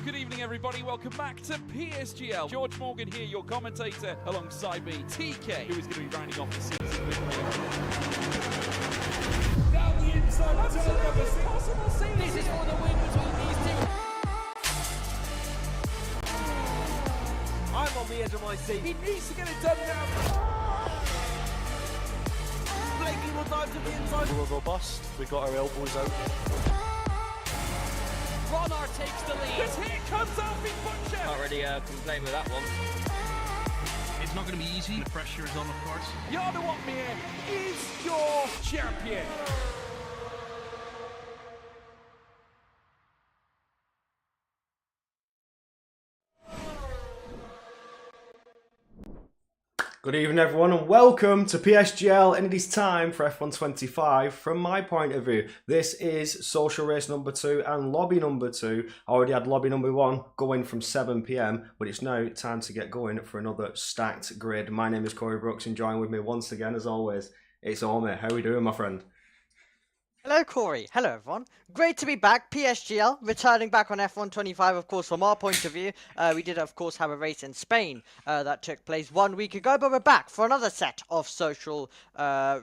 Good evening, everybody. Welcome back to PSGL. George Morgan here, your commentator, alongside me, TK, who is going to be rounding off the season with me. Down the inside, absolutely possible. This is for the win between these two. I'm on the edge of my seat. He needs to get it done now. Blakey will dive to the inside. We'll go bust. We got our elbows out. Ronard takes the lead. Because here comes Alfie Butcher. Can't really complain with that one. It's not going to be easy. The pressure is on, of course. Yarda Watmere is your champion. Good evening, everyone, and welcome to PSGL. And it is time for F125. From my point of view, this is social race number 2 and lobby number 2. I already had lobby number 1 going from 7 PM, but it's now time to get going for another stacked grid. My name is Corey Brooks, and joining with me once again, as always, it's Orme. How are we doing, my friend? Hello Corey, hello everyone. Great to be back, PSGL, returning back on F125 of course from our point of view. We did of course have a race in Spain that took place 1 week ago, but we're back for another set of social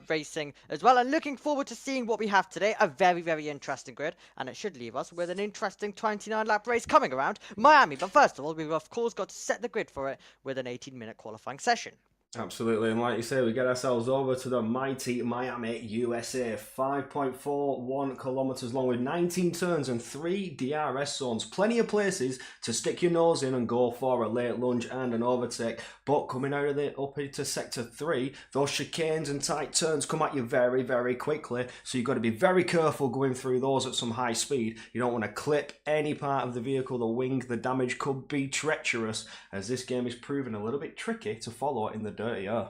racing as well, and looking forward to seeing what we have today. A very, very interesting grid, and it should leave us with an interesting 29 lap race coming around Miami. But first of all, we've of course got to set the grid for it with an 18-minute qualifying session. Absolutely, and like you say, we get ourselves over to the mighty Miami, USA. 5.41 kilometers long with 19 turns and 3 DRS zones. Plenty of places to stick your nose in and go for a late lunge and an overtake. But coming out of the up into sector 3, those chicanes and tight turns come at you very, very quickly. So you've got to be very careful going through those at some high speed. You don't want to clip any part of the vehicle, the wing. The damage could be treacherous, as this game is proving a little bit tricky to follow in the dirty earth.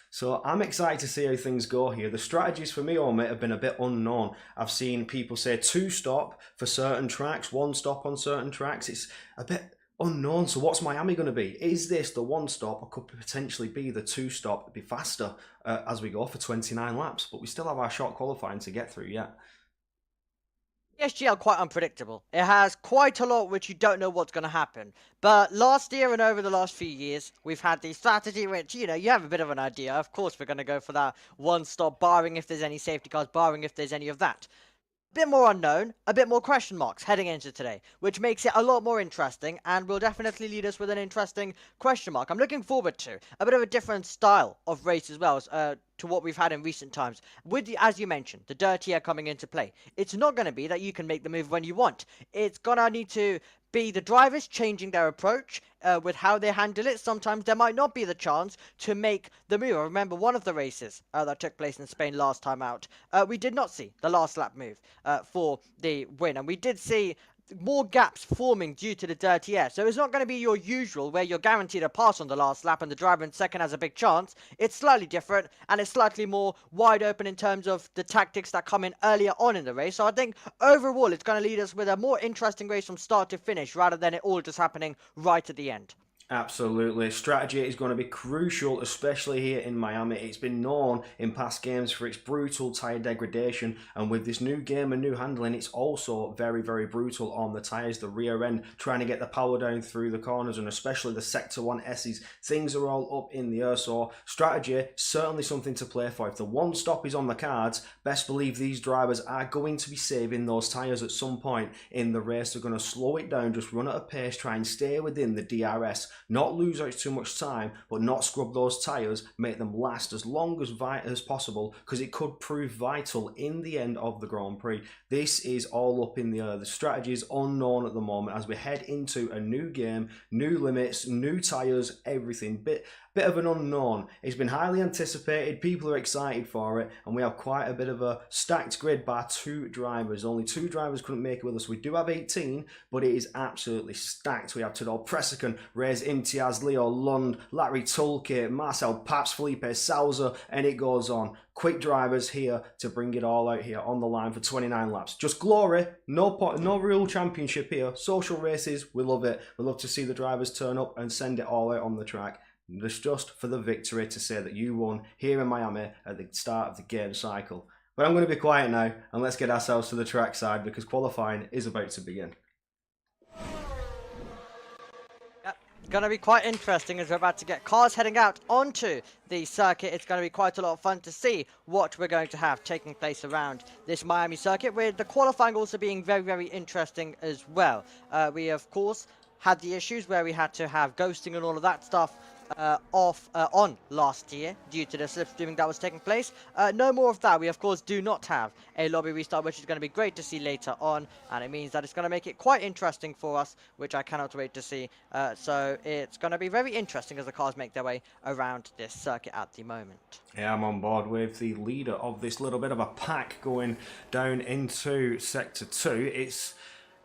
So I'm excited to see how things go here. The strategies for me, Orme, have been a bit unknown. I've seen people say 2 stop for certain tracks, 1 stop on certain tracks. It's a bit unknown. So what's Miami going to be? Is this the 1 stop, or could potentially be the 2 stop? It'd be faster as we go for 29 laps, but we still have our short qualifying to get through yet. PSGL quite unpredictable. It has quite a lot which you don't know what's going to happen. But last year and over the last few years, we've had the strategy which, you know, you have a bit of an idea. Of course, we're going to go for that 1 stop, barring if there's any safety cars, barring if there's any of that. Bit more unknown, a bit more question marks heading into today, which makes it a lot more interesting and will definitely lead us with an interesting question mark. I'm looking forward to a bit of a different style of race as well to what we've had in recent times. With the, as you mentioned, the dirty air coming into play. It's not going to be that you can make the move when you want. It's going to need to be the drivers changing their approach with how they handle it. Sometimes there might not be the chance to make the move. I remember one of the races that took place in Spain last time out. We did not see the last lap move for the win, and we did see more gaps forming due to the dirty air. So it's not going to be your usual where you're guaranteed a pass on the last lap and the driver in second has a big chance. It's slightly different, and it's slightly more wide open in terms of the tactics that come in earlier on in the race. So I think overall it's going to lead us with a more interesting race from start to finish rather than it all just happening right at the end. Absolutely. Strategy is going to be crucial, especially here in Miami. It's been known in past games for its brutal tyre degradation, and with this new game and new handling, it's also very, very brutal on the tyres. The rear end, trying to get the power down through the corners, and especially the Sector 1 S's. Things are all up in the air, so strategy, certainly something to play for. If the 1 stop is on the cards, best believe these drivers are going to be saving those tyres at some point in the race. They're going to slow it down, just run at a pace, try and stay within the DRS. Not lose out too much time, but not scrub those tyres, make them last as long as possible, because it could prove vital in the end of the Grand Prix. This is all up in the air. The strategy is unknown at the moment as we head into a new game, new limits, new tyres, everything. Bit of an unknown. It's been highly anticipated, people are excited for it, and we have quite a bit of a stacked grid by 2 drivers. Only 2 drivers couldn't make it with us. We do have 18, but it is absolutely stacked. We have Tadol Presican, Reyes Imtiaz, Leo Lund, Larry Tulke, Marcel Paps, Felipe Souza, and it goes on. Quick drivers here to bring it all out here on the line for 29 laps. Just glory, no real championship here. Social races, we love it. We love to see the drivers turn up and send it all out on the track. It's just for the victory to say that you won here in Miami at the start of the game cycle. But I'm going to be quiet now and let's get ourselves to the track side because qualifying is about to begin. Going to be quite interesting as we're about to get cars heading out onto the circuit. It's going to be quite a lot of fun to see what we're going to have taking place around this Miami circuit, with the qualifying also being very, very interesting as well. We, of course, had the issues where we had to have ghosting and all of that stuff on last year due to the slipstreaming that was taking place. No more of that. We of course do not have a lobby restart, which is going to be great to see later on, and it means that it's going to make it quite interesting for us, which I cannot wait to see. So it's going to be very interesting as the cars make their way around this circuit at the moment. Yeah, I'm on board with the leader of this little bit of a pack going down into Sector 2. It's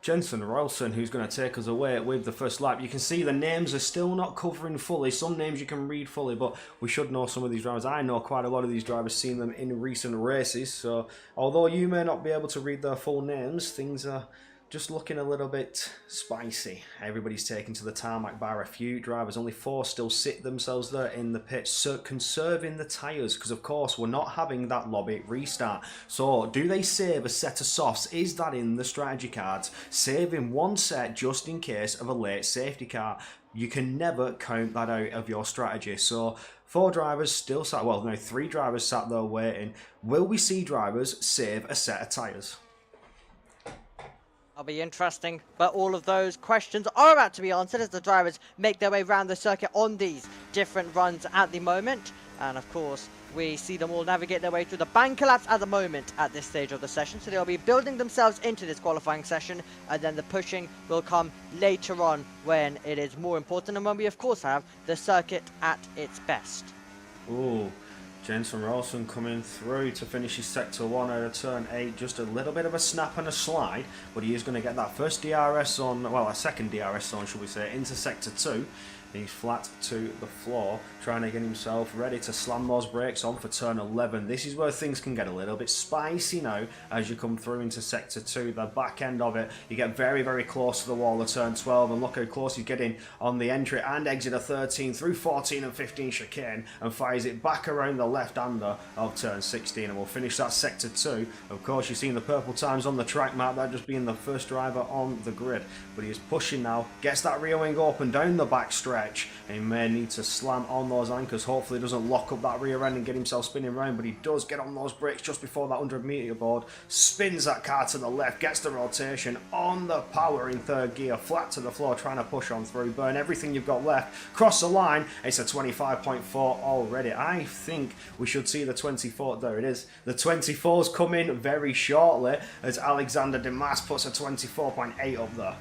Jensen Royalson who's going to take us away with the first lap. You can see the names are still not covering fully. Some names you can read fully, but we should know some of these drivers. I know quite a lot of these drivers, seen them in recent races. So although you may not be able to read their full names, things are just looking a little bit spicy. Everybody's taken to the tarmac bar. A few drivers, only 4 still sit themselves there in the pits, so conserving the tyres, because of course we're not having that lobby restart. So do they save a set of softs? Is that in the strategy cards? Saving one set just in case of a late safety car. You can never count that out of your strategy. So 4 drivers still sat, well no, 3 drivers sat there waiting. Will we see drivers save a set of tyres? That'll be interesting, but all of those questions are about to be answered as the drivers make their way around the circuit on these different runs at the moment. And of course, we see them all navigate their way through the bank collapse at the moment at this stage of the session. So they'll be building themselves into this qualifying session, and then the pushing will come later on when it is more important and when we of course have the circuit at its best. Ooh. Jensen Royalson coming through to finish his Sector 1 out of Turn 8. Just a little bit of a snap and a slide, but he is going to get that first DRS on, well, a second DRS on, should we say, into Sector 2. He's flat to the floor, trying to get himself ready to slam those brakes on for Turn 11. This is where things can get a little bit spicy now as you come through into Sector 2. The back end of it, you get very, very close to the wall of Turn 12, and look how close he's getting on the entry and exit of 13 through 14 and 15 chicane, and fires it back around the left-hander of Turn 16, and we'll finish that Sector 2. Of course, you've seen the purple times on the track map, that just being the first driver on the grid, but he is pushing now, gets that rear wing open down the back stretch. He may need to slam on those anchors. Hopefully he doesn't lock up that rear end and get himself spinning around, but he does get on those brakes just before that 100-meter board, spins that car to the left, gets the rotation on the power in third gear, flat to the floor, trying to push on through, burn everything you've got left, cross the line. It's a 25.4 already. I think we should see the 24. There it is. The 24's coming very shortly as Alexander Demas puts a 24.8 up there.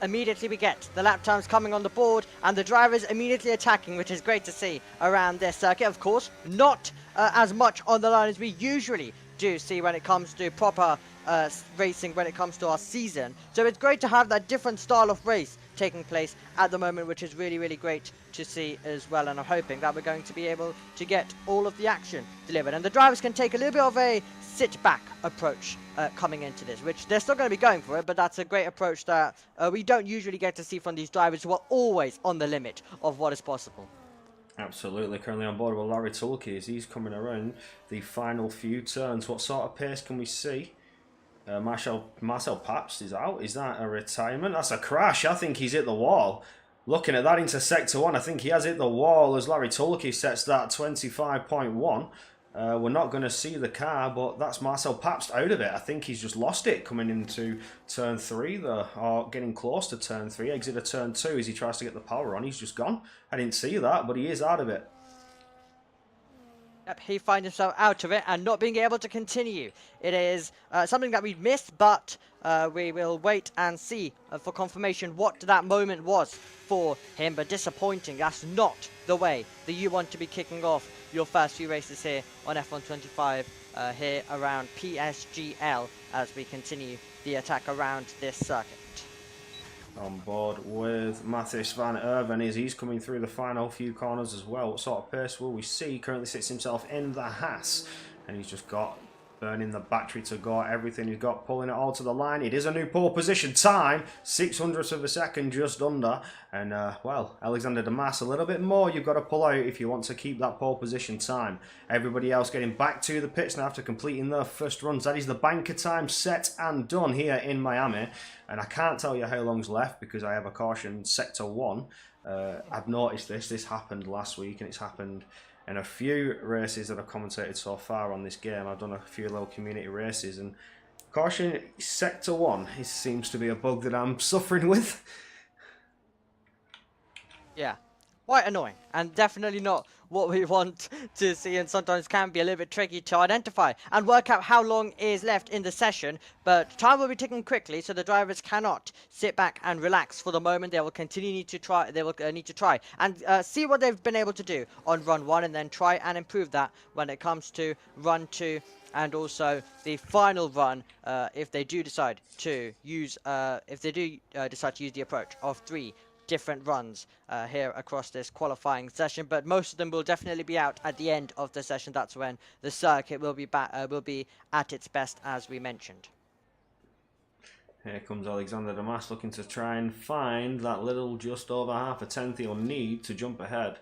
Immediately we get the lap times coming on the board and the drivers immediately attacking, which is great to see around this circuit. Of course, not as much on the line as we usually do see when it comes to proper racing, when it comes to our season. So it's great to have that different style of race taking place at the moment, which is really, really great to see as well. And I'm hoping that we're going to be able to get all of the action delivered, and the drivers can take a little bit of a sit back approach coming into this, which they're still going to be going for it, but that's a great approach that we don't usually get to see from these drivers who are always on the limit of what is possible. Absolutely. Currently on board with Larry Tulke as he's coming around the final few turns. What sort of pace can we see? Marcel Pabst is out. Is that a retirement? That's a crash. I think he's hit the wall. Looking at that into Sector 1, I think he has hit the wall as Larry Tulke sets that 25.1. We're not going to see the car, but that's Marcel Pabst out of it. I think he's just lost it coming into Turn 3 there, or getting close to Turn 3. Exit of Turn 2 as he tries to get the power on. He's just gone. I didn't see that, but he is out of it. Yep, he finds himself out of it and not being able to continue. It is something that we've missed, but we will wait and see for confirmation what that moment was for him. But disappointing, that's not the way that you want to be kicking off your first few races here on F1 25 here around PSGL as we continue the attack around this circuit. On board with Mathis van Erven as he's coming through the final few corners as well. What sort of pace will we see? He currently sits himself in the Haas, and he's just got burning the battery to go, everything he's got, pulling it all to the line. It is a new pole position time, 600ths of a second, just under. And, well, Alexander Damas, a little bit more you've got to pull out if you want to keep that pole position time. Everybody else getting back to the pits now after completing their first runs. That is the banker time set and done here in Miami. And I can't tell you how long's left because I have a caution sector 1. I've noticed this happened last week, and it's happened in a few races that I've commentated so far on this game. I've done a few little community races, and caution sector 1 seems to be a bug that I'm suffering with. Yeah, quite annoying, and definitely not what we want to see, and sometimes can be a little bit tricky to identify and work out how long is left in the session. But time will be ticking quickly, so the drivers cannot sit back and relax for the moment. They will continue to try. They will need to try and see what they've been able to do on run 1, and then try and improve that when it comes to run 2. And also the final run, if they do decide to use, decide to use the approach of 3 different runs here across this qualifying session, but most of them will definitely be out at the end of the session. That's when the circuit will be at its best, as we mentioned. Here comes Alexander Damas looking to try and find that little just over half a tenth he'll need to jump ahead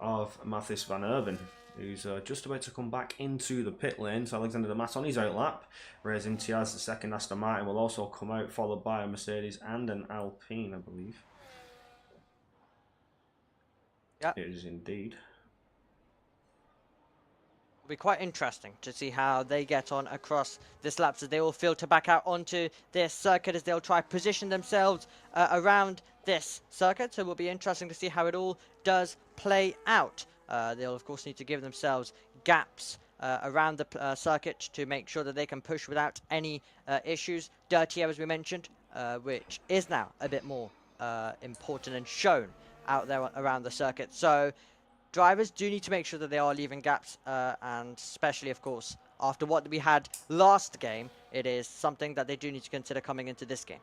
of Mathis van Erben, who's just about to come back into the pit lane. So Alexander Damas on his out lap. Reyes Imtiaz, the second Aston Martin, will also come out, followed by a Mercedes and an Alpine, I believe. Yep. It is indeed. It'll be quite interesting to see how they get on across this lap, as they all filter back out onto this circuit as they'll try position themselves around this circuit. So it will be interesting to see how it all does play out. They'll of course need to give themselves gaps around the circuit to make sure that they can push without any issues. Dirty air, as we mentioned, which is now a bit more important and shown out there around the circuit. So drivers do need to make sure that they are leaving gaps, and especially, of course, after what we had last game, it is something that they do need to consider coming into this game.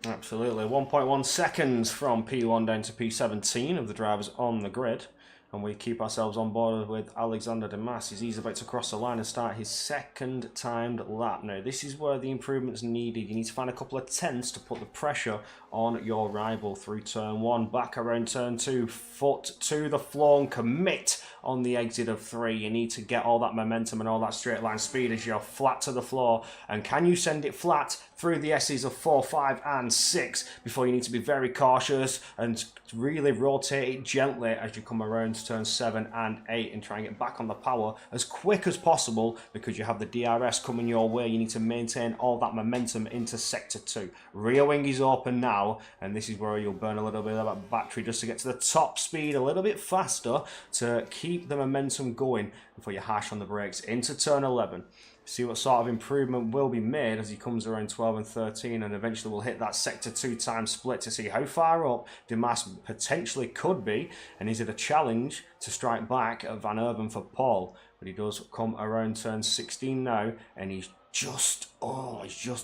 Absolutely. 1.1 seconds from P1 down to P17 of the drivers on the grid. And we keep ourselves on board with Alexander Damas. He's about to cross the line and start his second timed lap. Now, this is where the improvement's needed. You need to find a couple of tenths to put the pressure on your rival through turn 1. Back around turn 2. Foot to the floor and commit on the exit of 3. You need to get all that momentum and all that straight line speed as you're flat to the floor. And can you send it flat through the S's of 4, 5 and 6 before you need to be very cautious and really rotate it gently as you come around to turn 7 and 8 and try and get back on the power as quick as possible, because you have the DRS coming your way. You need to maintain all that momentum into sector 2. Rear wing is open now, and this is where you'll burn a little bit of that battery just to get to the top speed a little bit faster to keep the momentum going before you hash on the brakes into turn 11. See what sort of improvement will be made as he comes around 12 and 13, and eventually we'll hit that sector 2 time split to see how far up Damas potentially could be, and is it a challenge to strike back at Van Erben for Paul. But he does come around turn 16 now, and he's just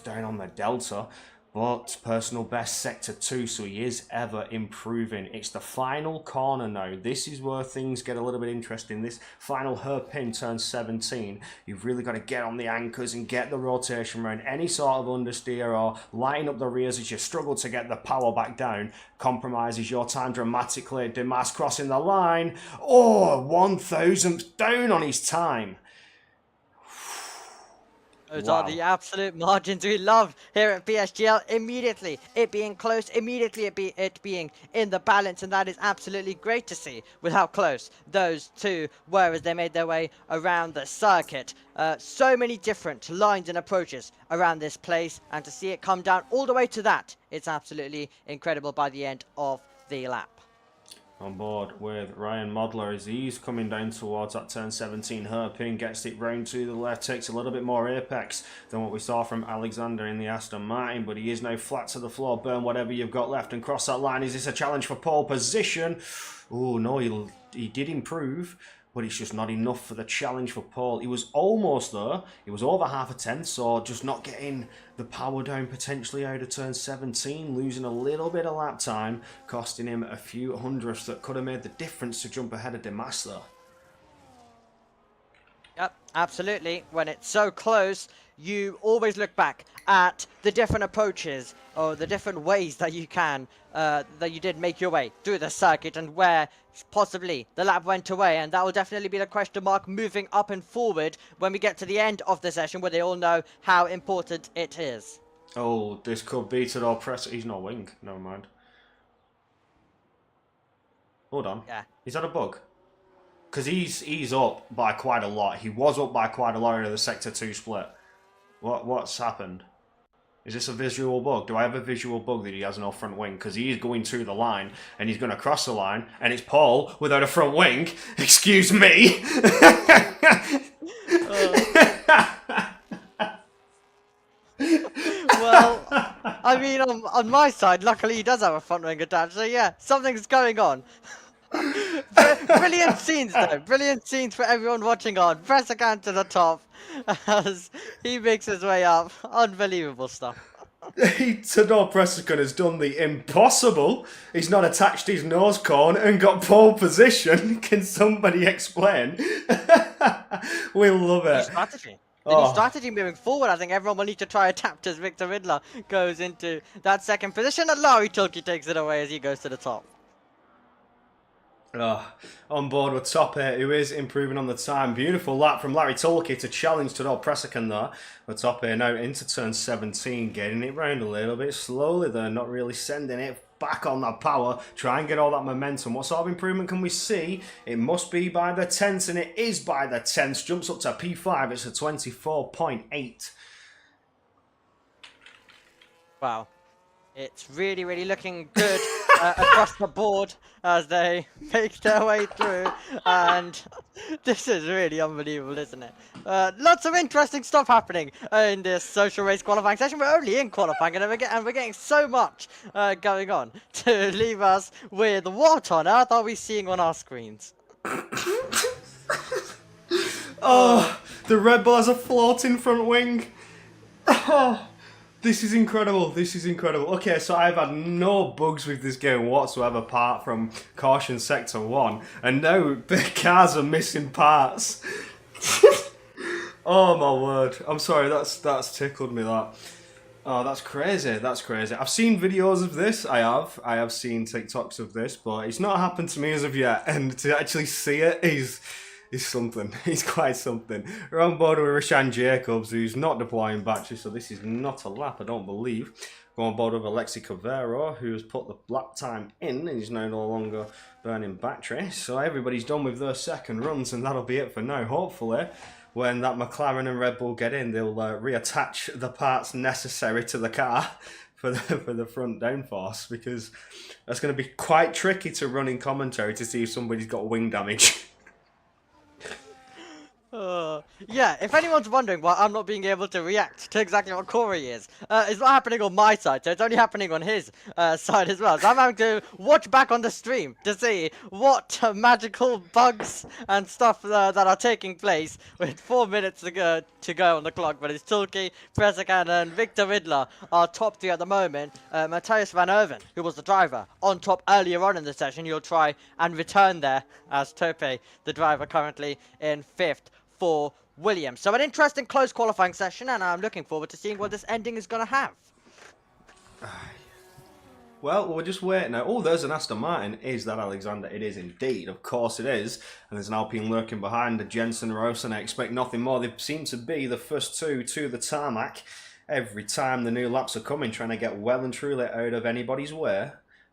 down on the delta. But personal best sector 2, so he is ever improving. It's the final corner now. This is where things get a little bit interesting. This final hairpin turn 17. You've really got to get on the anchors and get the rotation around any sort of understeer or line up the rears as you struggle to get the power back down. Compromises your time dramatically. Damas crossing the line. Oh, 1,000th down on his time. Those Wow. are the absolute margins we love here at PSGL. Immediately it being close, immediately it being in the balance, and that is absolutely great to see with how close those two were as they made their way around the circuit. So many different lines and approaches around this place, and to see it come down all the way to that, it's absolutely incredible by the end of the lap. On board with Ryan Modler as he's coming down towards that turn 17 hairpin, gets it round to the left, takes a little bit more apex than what we saw from Alexander in the Aston Martin, but he is now flat to the floor. Burn whatever you've got left and cross that line. Is this a challenge for pole position? Oh no, he did improve, but it's just not enough for the challenge for Paul. He was almost there. He was over half a tenth, so just not getting the power down potentially out of turn 17, losing a little bit of lap time, costing him a few hundredths that could have made the difference to jump ahead of Damas there. Yep, Absolutely. When it's so close, you always look back at the different approaches or the different ways that you can, that you did make your way through the circuit and where possibly the lap went away. And that will definitely be the question mark moving up and forward when we get to the end of the session where they all know how important it is. Oh, this could be to the press. He's not wing. Never mind. Hold on. Yeah. Is that a bug? Because he's up by quite a lot. He was up by quite a lot in the Sector 2 split. What's happened? Is this a visual bug? Do I have a visual bug that he has no front wing? Because he is going to the line, and he's going to cross the line, and it's Paul without a front wing. Excuse me. Well, I mean, on my side, luckily he does have a front wing attached, so yeah, something's going on. Brilliant scenes though, brilliant scenes for everyone watching on. Press again to the top as he makes his way up. Unbelievable stuff. Tador Pressicon has done the impossible. He's not attached his nose cone and got pole position. Can somebody explain? We love it. Strategy. The new strategy moving forward, I think everyone will need to try adapt as Victor Riddler goes into that second position, and Larry Tulke takes it away as he goes to the top. On board with top 8, who is improving on the time. Beautiful lap from Larry Tulke to challenge Tador Pressicon there. But top 8 now into turn 17, getting it round a little bit slowly there, not really sending it back on that power, try and get all that momentum. What sort of improvement can we see? It must be by the 10th, and it is by the 10th. Jumps up to P5, it's a 24.8. Wow. It's really, really looking good across the board as they make their way through, and this is really unbelievable, isn't it? Lots of interesting stuff happening in this social race qualifying session. We're only in qualifying, and we're getting so much going on to leave us with what on earth are we seeing on our screens? Oh, the Red Bull has a floating front wing. Oh. This is incredible, this is incredible. Okay, so I've had no bugs with this game whatsoever apart from Caution Sector 1. And now the cars are missing parts. Oh my word. I'm sorry, that's tickled me, that. Oh, that's crazy, that's crazy. I've seen videos of this, I have seen TikToks of this, but it's not happened to me as of yet. And to actually see it is something. He's quite something. We're on board with Rashan Jacobs, who's not deploying battery, so this is not a lap, I don't believe. We're on board with Alexi Cavero, who's put the lap time in, and he's now no longer burning battery. So everybody's done with their second runs, and that'll be it for now. Hopefully, when that McLaren and Red Bull get in, they'll reattach the parts necessary to the car for the front downforce, because that's going to be quite tricky to run in commentary to see if somebody's got wing damage. Yeah, if anyone's wondering why I'm not being able to react to exactly what Corey is, it's not happening on my side, so it's only happening on his side as well. So I'm having to watch back on the stream to see what magical bugs and stuff that are taking place with 4 minutes to go on the clock. But it's Tulke, Pressicon, and Victor Riddler are top 3 at the moment. Matthias Van Erven, who was the driver, on top earlier on in the session. You'll try and return there as Tope, the driver, currently in 5th. For Williams. So an interesting close qualifying session, and I'm looking forward to seeing what this ending is going to have. Well, we're just waiting now. Oh, there's an Aston Martin. Is that Alexander? It is indeed. Of course it is. And there's an Alpine lurking behind. The Jensen Rouse, and I expect nothing more. They seem to be the first two to the tarmac every time the new laps are coming, trying to get well and truly out of anybody's way.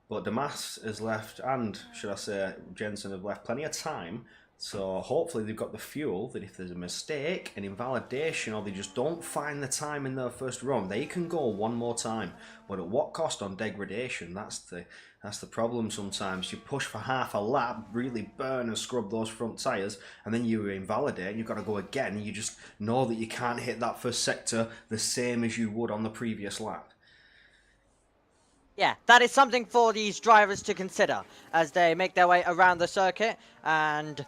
But Damas has left, and should I say, Jensen have left plenty of time. So hopefully they've got the fuel that if there's a mistake, an invalidation, or they just don't find the time in their first run, they can go one more time. But at what cost on degradation? That's the problem sometimes. You push for half a lap, really burn and scrub those front tyres, and then you invalidate and you've got to go again, and you just know that you can't hit that first sector the same as you would on the previous lap. Yeah, that is something for these drivers to consider as they make their way around the circuit, and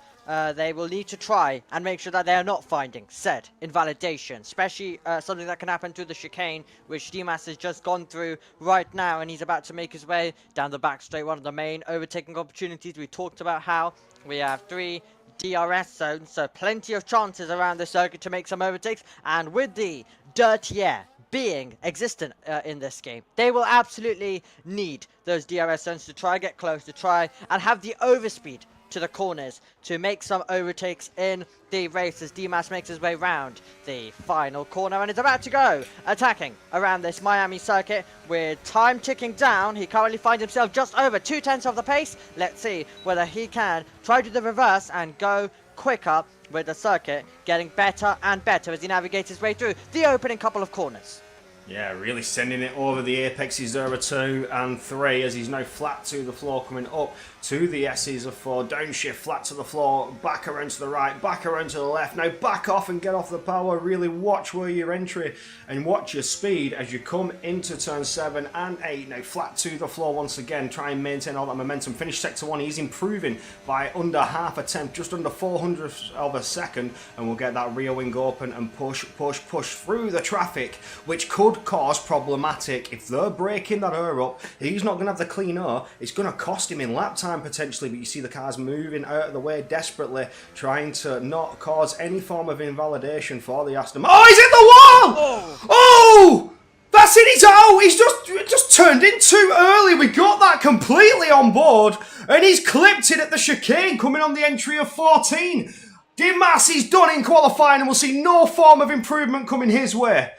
they will need to try and make sure that they are not finding said invalidation, especially something that can happen to the chicane, which Dimas has just gone through right now, and he's about to make his way down the back straight, one of the main overtaking opportunities. We talked about how we have 3 DRS zone, so plenty of chances around the circuit to make some overtakes, and with the dirty air being existent in this game, they will absolutely need those DRS zones to try get close, to try and have the overspeed to the corners to make some overtakes in the race as Dimas makes his way round the final corner and is about to go attacking around this Miami circuit with time ticking down. He currently finds himself just over 2/10 of the pace. Let's see whether he can try to do the reverse and go quicker with the circuit getting better and better as he navigates his way through the opening couple of corners. Yeah, really sending it over the apexes there are 2 and 3 as he's now flat to the floor coming up to the S's of 4. Downshift, flat to the floor, back around to the right, back around to the left. Now back off and get off the power. Really watch where your entry and watch your speed as you come into turn 7 and 8. Now flat to the floor once again. Try and maintain all that momentum. Finish sector 1. He's improving by under half a tenth, just under 400th of a second. And we'll get that rear wing open and push through the traffic, which could cause problematic. If they're breaking that air up, he's not going to have the clean air. It's going to cost him in lap time potentially, but you see the cars moving out of the way desperately, trying to not cause any form of invalidation for the Aston. Oh, he's hit the wall! Oh! That's it, he's out! He's just turned in too early. We got that completely on board, and he's clipped it at the chicane, coming on the entry of 14. Dimas, he's done in qualifying, and we'll see no form of improvement coming his way.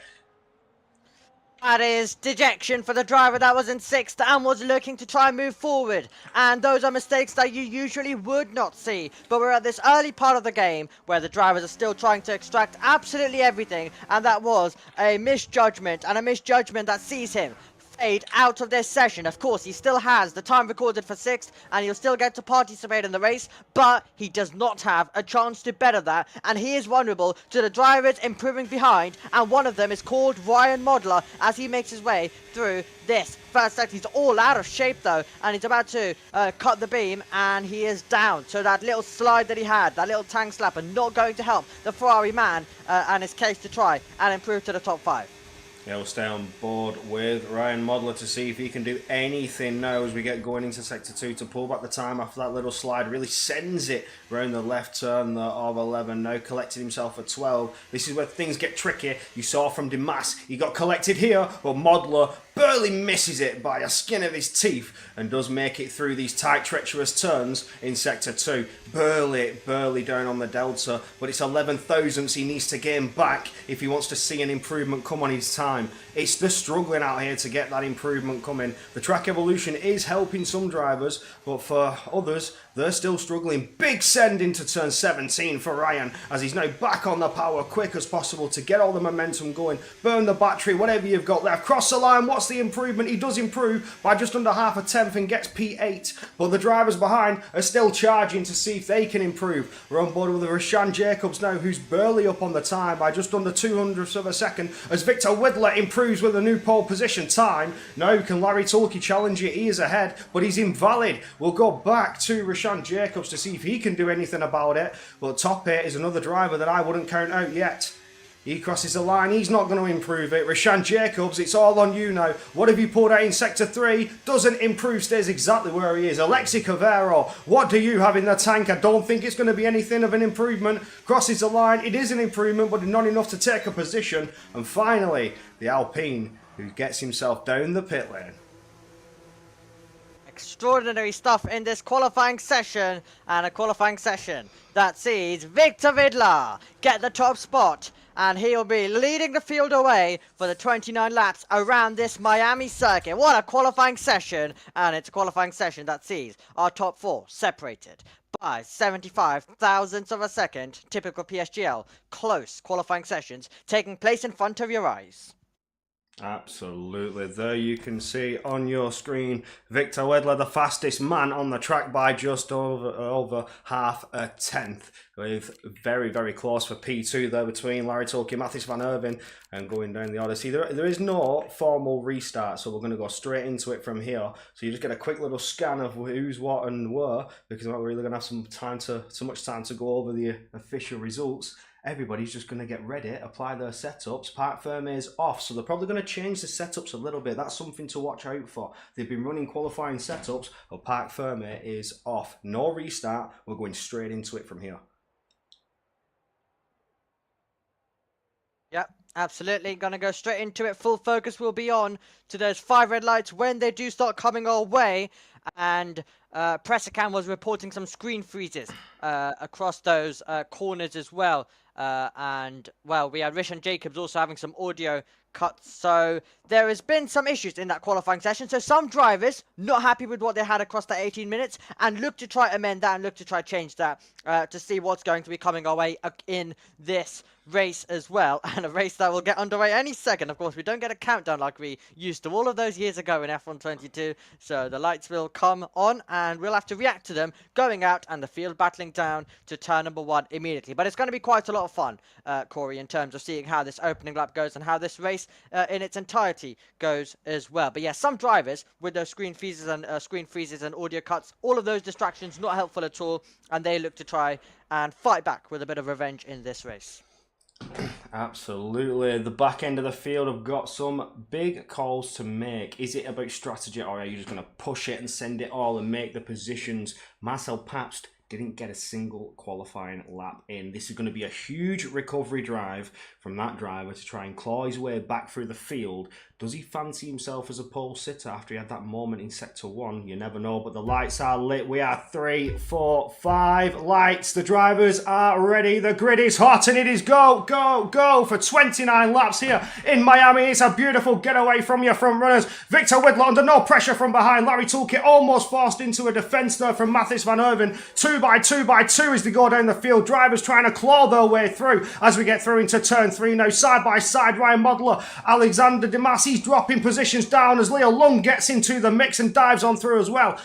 That is dejection for the driver that was in 6th and was looking to try and move forward. And those are mistakes that you usually would not see. But we're at this early part of the game where the drivers are still trying to extract absolutely everything. And that was a misjudgment, and a misjudgment that sees him fade out of this session. Of course, he still has the time recorded for 6th, and he'll still get to participate in the race, but he does not have a chance to better that, and he is vulnerable to the drivers improving behind, and one of them is called Ryan Modler as he makes his way through this first sector. He's all out of shape though, and he's about to cut the beam, and he is down. So that little slide that he had, that little tank slapper, not going to help the Ferrari man and his case to try and improve to the top 5. Yeah, we'll stay on board with Ryan Modler to see if he can do anything now as we get going into Sector 2 to pull back the time after that little slide. Really sends it around the left turn of 11. Now collected himself at 12. This is where things get tricky. You saw from Dimas, he got collected here, but Modler barely misses it by a skin of his teeth and does make it through these tight, treacherous turns in Sector 2. Barely down on the delta, but it's 11 thousandths he needs to gain back if he wants to see an improvement come on his time. It's the struggling out here to get that improvement coming. The track evolution is helping some drivers, but for others, they're still struggling. Big send into turn 17 for Ryan as he's now back on the power quick as possible to get all the momentum going. Burn the battery, whatever you've got left. Cross the line, what's the improvement? He does improve by just under half a tenth and gets P8, but the drivers behind are still charging to see if they can improve. We're on board with Rashan Jacobs now, who's barely up on the time by just under 200ths of a second as Victor Widler improves with a new pole position time. Now can Larry Tulke challenge it? He is ahead, but he's invalid. We'll go back to Rashan Jacobs to see if he can do anything about it, but top 8 is another driver that I wouldn't count out yet. He crosses the line, he's not going to improve it. Rashan Jacobs, it's all on you now. What have you pulled out in Sector 3? Doesn't improve, stays exactly where he is. Alexi Cavero, what do you have in the tank? I don't think it's going to be anything of an improvement. Crosses the line, it is an improvement, but not enough to take a position. And finally, the Alpine, who gets himself down the pit lane. Extraordinary stuff in this qualifying session, and a qualifying session that sees Victor Vidla get the top spot, and he'll be leading the field away for the 29 laps around this Miami circuit. What a qualifying session, and it's a qualifying session that sees our top 4 separated by 75 thousandths of a second. Typical PSGL close qualifying sessions taking place in front of your eyes. Absolutely. There you can see on your screen Victor Wedler, the fastest man on the track by just over half a tenth, with very close for P2 there between Larry Tulke, Mathis Van Erven, and going down the Odyssey. There is no formal restart, so we're going to go straight into it from here. So you just get a quick little scan of who's what and where, because we're not really going to have so much time to go over the official results. everybody's just going to get ready, apply their setups. Parc Fermé's off, so they're probably going to change the setups a little bit. That's something to watch out for. They've been running qualifying setups, but Parc Fermé is off. No restart. We're going straight into it from here. Yep, absolutely. Gonna go straight into it. Full focus will be on to those 5 red lights when they do start coming our way. And Pressacam was reporting some screen freezes across those corners as well. And, well, we had Rishan Jacobs also having some audio cuts. So there has been some issues in that qualifying session. So some drivers not happy with what they had across that 18 minutes and look to try amend that and look to try change that to see what's going to be coming our way in this race as well, and a race that will get underway any second. Of course, we don't get a countdown like we used to all of those years ago in F1 22, so the lights will come on and we'll have to react to them going out and the field battling down to turn number 1 immediately. But it's going to be quite a lot of fun, Corey, in terms of seeing how this opening lap goes and how this race in its entirety goes as well. But yeah, some drivers with those screen freezes and audio cuts, all of those distractions not helpful at all, and they look to try and fight back with a bit of revenge in this race. Absolutely. The back end of the field have got some big calls to make. Is it about strategy, or are you just going to push it and send it all and make the positions? Marcel Pabst didn't get a single qualifying lap in. This is going to be a huge recovery drive from that driver to try and claw his way back through the field. Does he fancy himself as a pole sitter after he had that moment in Sector 1? You never know, but the lights are lit. We are 3, 4, 5 lights. The drivers are ready. The grid is hot and it is go, go, go for 29 laps here in Miami. It's a beautiful getaway from your front runners. Victor Whitlock under no pressure from behind. Larry Toolkit almost forced into a defence there from Mathis van Erven. 2 by 2 by 2 as they go down the field. Drivers trying to claw their way through as we get through into turn 3 now. Side by side, Ryan Modler, Alexander Demas. He's dropping positions down as Leo Lung gets into the mix and dives on through as well.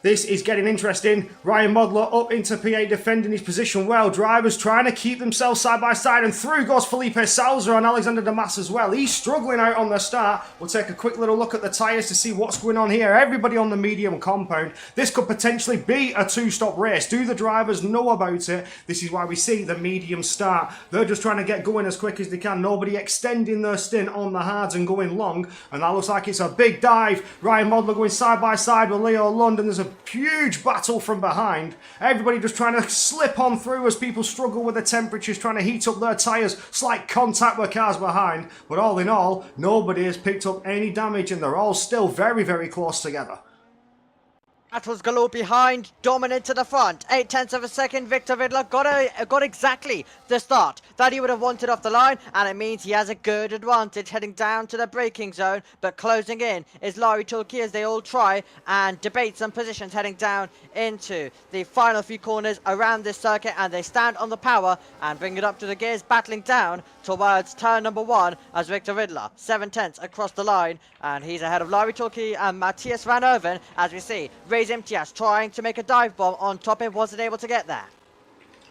This is getting interesting. Ryan Modler up into P8 defending his position well. Drivers trying to keep themselves side by side, and through goes Felipe Salza and Alexander Demas as well. He's struggling out on the start. We'll take a quick little look at the tyres to see what's going on here. Everybody on the medium compound. This could potentially be a 2-stop race. Do the drivers know about it? This is why we see the medium start. They're just trying to get going as quick as they can. Nobody extending their stint on the hards and going long. And that looks like it's a big dive. Ryan Modler going side by side with Leo London. There's a huge battle from behind. Everybody just trying to slip on through as people struggle with the temperatures, trying to heat up their tyres. Slight contact with cars behind. But all in all, nobody has picked up any damage and they're all still very, very close together. Battles galore behind, dominant to the front. 0.8 of a second, Victor Vidler got exactly the start that he would have wanted off the line, and it means he has a good advantage heading down to the braking zone. But closing in is Larry Tulki as they all try and debate some positions heading down into the final few corners around this circuit, and they stand on the power and bring it up to the gears, battling down towards turn number 1 as Victor Vidler 0.7 across the line, and he's ahead of Larry Tulki and Matthias van Erven as we see Imtiaz trying to make a dive bomb on top and wasn't able to get there.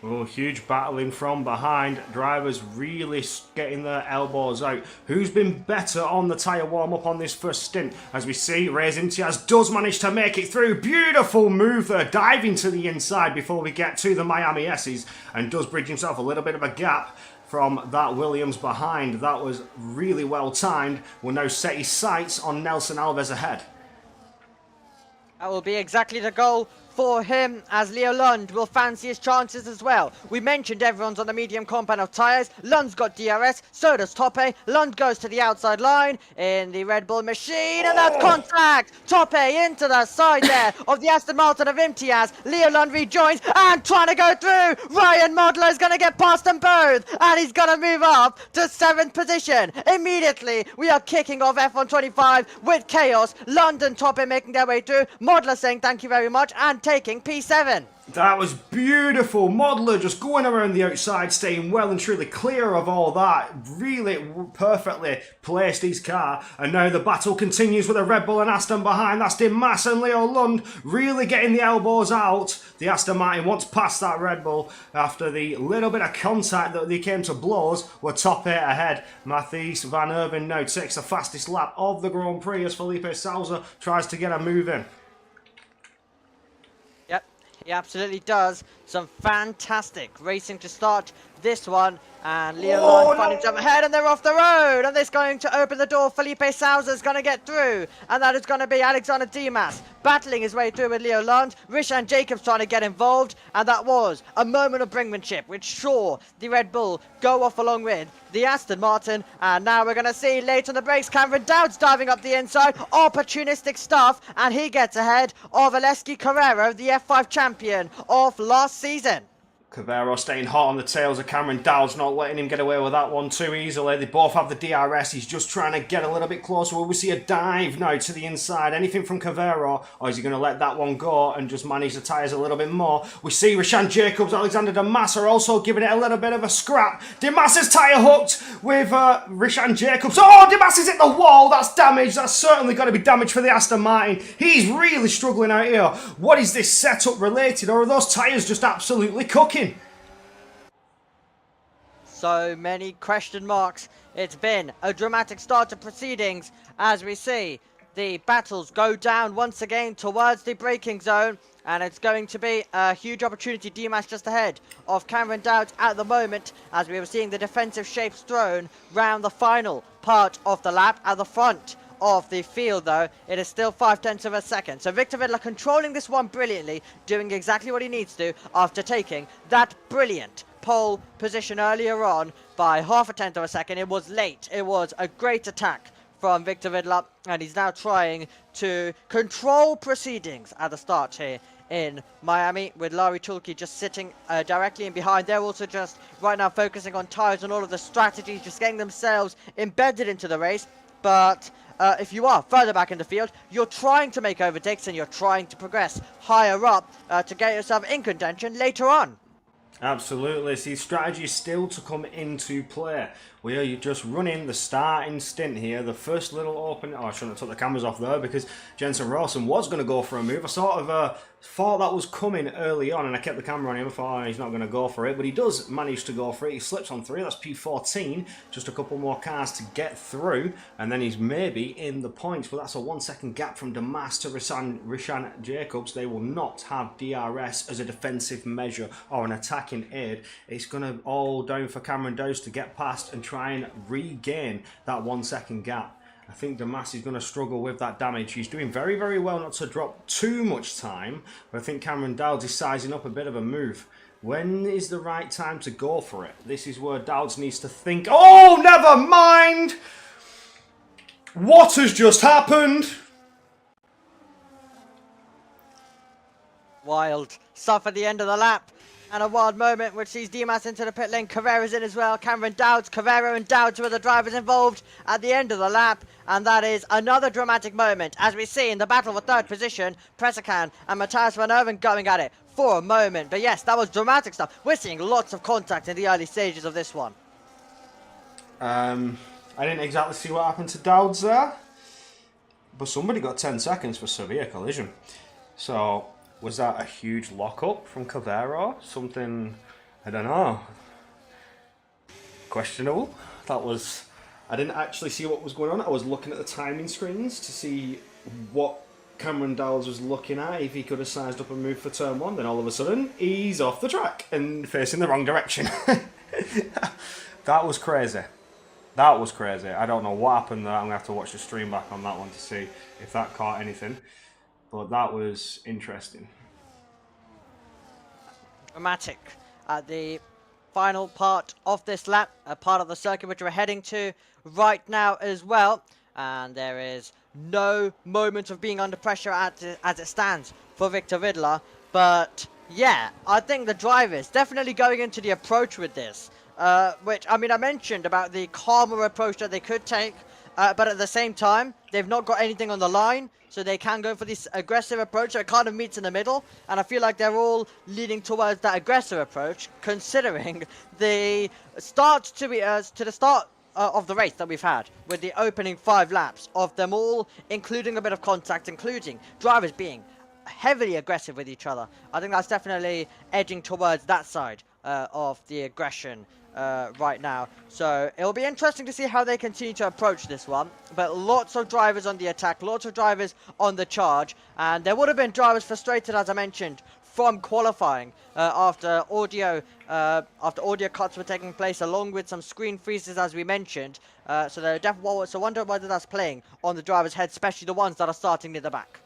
Oh, huge battling from behind. Drivers really getting their elbows out. Who's been better on the tyre warm-up on this first stint? As we see, Reyes Imtiaz does manage to make it through. Beautiful move there, diving to the inside before we get to the Miami S's, and does bridge himself a little bit of a gap from that Williams behind. That was really well timed. Will now set his sights on Nelson Alves ahead. That will be exactly the goal for him, as Leo Lund will fancy his chances as well. We mentioned everyone's on the medium compound of tyres. Lund's got DRS, so does Toppe. Lund goes to the outside line in the Red Bull machine, and that's contact! Toppe into the side there of the Aston Martin of Imtiaz. Leo Lund rejoins and trying to go through. Ryan Modler is going to get past them both, and he's going to move up to 7th position. Immediately, we are kicking off F1 25 with chaos. London Toppe making their way through. Modler saying thank you very much, and taking P7. That was beautiful. Modler just going around the outside, staying well and truly clear of all that. Really perfectly placed his car. And now the battle continues with a Red Bull and Aston behind. That's Dimas and Leo Lund really getting the elbows out. The Aston Martin once past that Red Bull after the little bit of contact that they came to blows. We're top 8 ahead. Matthias van Erven now takes the fastest lap of the Grand Prix as Felipe Salza tries to get a move in. He absolutely does. Some fantastic racing to start this one. And Leon finding himself ahead, and they're off the road. And this going to open the door. Felipe Sousa's going to get through. And that is going to be Alexander Dimas battling his way through with Leo Lund. Rishan Jacobs trying to get involved. And that was a moment of brinkmanship, which saw the Red Bull go off along with the Aston Martin. And now we're going to see late on the brakes, Cameron Dowds diving up the inside. Opportunistic stuff. And he gets ahead of Aleski Carrero, the F5 champion of last season. Cavero staying hot on the tails of Cameron Dowds, not letting him get away with that one too easily. They both have the DRS. He's just trying to get a little bit closer. Will we see a dive now to the inside? Anything from Cavero? Or is he going to let that one go and just manage the tyres a little bit more? We see Rishan Jacobs, Alexander Dimas are also giving it a little bit of a scrap. Dimas is tyre hooked with Rishan Jacobs. Oh, Dimas is hit the wall. That's damage. That's certainly going to be damage for the Aston Martin. He's really struggling out here. What is this setup related? Or are those tyres just absolutely cooking? So many question marks. It's been a dramatic start to proceedings as we see the battles go down once again towards the braking zone, and it's going to be a huge opportunity. Dimas just ahead of Cameron Dowds at the moment, as we were seeing the defensive shapes thrown round the final part of the lap. At the front of the field though, it is still 0.5 of a second. So Victor Vidler controlling this one brilliantly, doing exactly what he needs to after taking that brilliant pole position earlier on by 0.5 of a second. It was late. It was a great attack from Victor Vidler, and he's now trying to control proceedings at the start here in Miami, with Larry Tulke just sitting directly in behind. They're also just right now focusing on tyres and all of the strategies, just getting themselves embedded into the race. But if you are further back in the field, you're trying to make overtakes and you're trying to progress higher up to get yourself in contention later on. Absolutely. See, strategy is still to come into play. We are just running the starting stint here. The first little open... Oh, I shouldn't have took the cameras off there because Jensen Rawson was going to go for a move. I sort of thought that was coming early on, and I kept the camera on him. I thought, oh, he's not going to go for it, but he does manage to go for it. He slips on through. That's P14. Just a couple more cars to get through, and then he's maybe in the points. But that's a 1 second gap from Dimas to Rishan Jacobs. They will not have DRS as a defensive measure or an attacking aid. It's going to all down for Cameron Dowds to get past and try and regain that 1 second gap. I think Dimas is going to struggle with that damage. He's doing very, very well not to drop too much time, but I think Cameron Dowds is sizing up a bit of a move. When is the right time to go for it? This is where Dowds needs to think. Oh, never mind! What has just happened? Wild stuff at the end of the lap. And a wild moment which sees Dimas into the pit lane. Carrero's in as well. Cameron Dowds, Carrero and Dowds were the drivers involved at the end of the lap. And that is another dramatic moment, as we see in the battle for third position. Presakan and Matthias Van Erven going at it for a moment. But yes, that was dramatic stuff. We're seeing lots of contact in the early stages of this one. I didn't exactly see what happened to Dowds there, but somebody got 10 seconds for severe collision. So... was that a huge lockup from Cavero? Something, I don't know, questionable. That was, I didn't actually see what was going on. I was looking at the timing screens to see what Cameron Dowds was looking at, if he could have sized up a move for turn one. Then all of a sudden, he's off the track and facing the wrong direction. That was crazy. That was crazy. I don't know what happened there. I'm going to have to watch the stream back on that one to see if that caught anything. But that was interesting. Dramatic at the final part of this lap, a part of the circuit which we're heading to right now as well. And there is no moment of being under pressure as it stands for Victor Vidler. But yeah, I think the drivers definitely going into the approach with this. Which, I mean, I mentioned about the calmer approach that they could take. But at the same time, they've not got anything on the line, so they can go for this aggressive approach. So it kind of meets in the middle, and I feel like they're all leaning towards that aggressive approach, considering the start to the start of the race that we've had, with the opening 5 laps of them all, including a bit of contact, including drivers being heavily aggressive with each other. I think that's definitely edging towards that side of the aggression right now. So it'll be interesting to see how they continue to approach this one. But lots of drivers on the attack, lots of drivers on the charge, and there would have been drivers frustrated, as I mentioned, from qualifying after audio cuts were taking place, along with some screen freezes, as we mentioned. So wonder whether that's playing on the driver's head, especially the ones that are starting near the back.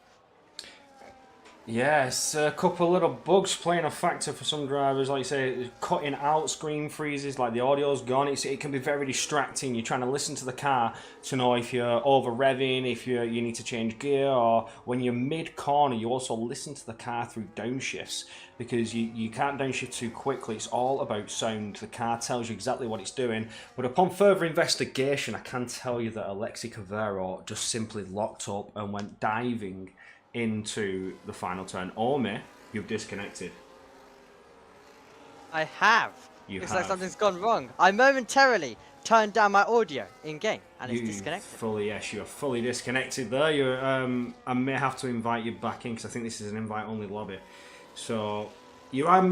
Yes, a couple little bugs playing a factor for some drivers, like you say, cutting out screen freezes, like the audio's gone. It can be very distracting. You're trying to listen to the car to know if you're over revving, if you need to change gear, or when you're mid corner, you also listen to the car through downshifts because you can't downshift too quickly. It's all about sound. The car tells you exactly what it's doing. But upon further investigation, I can tell you that Alexi Cavero just simply locked up and went diving into the final turn. Omi, you've disconnected. I have. Looks like something's gone wrong. I momentarily turned down my audio in game and it's disconnected. Yes, you are fully disconnected there. You're, I may have to invite you back in because I think this is an invite-only lobby. So you are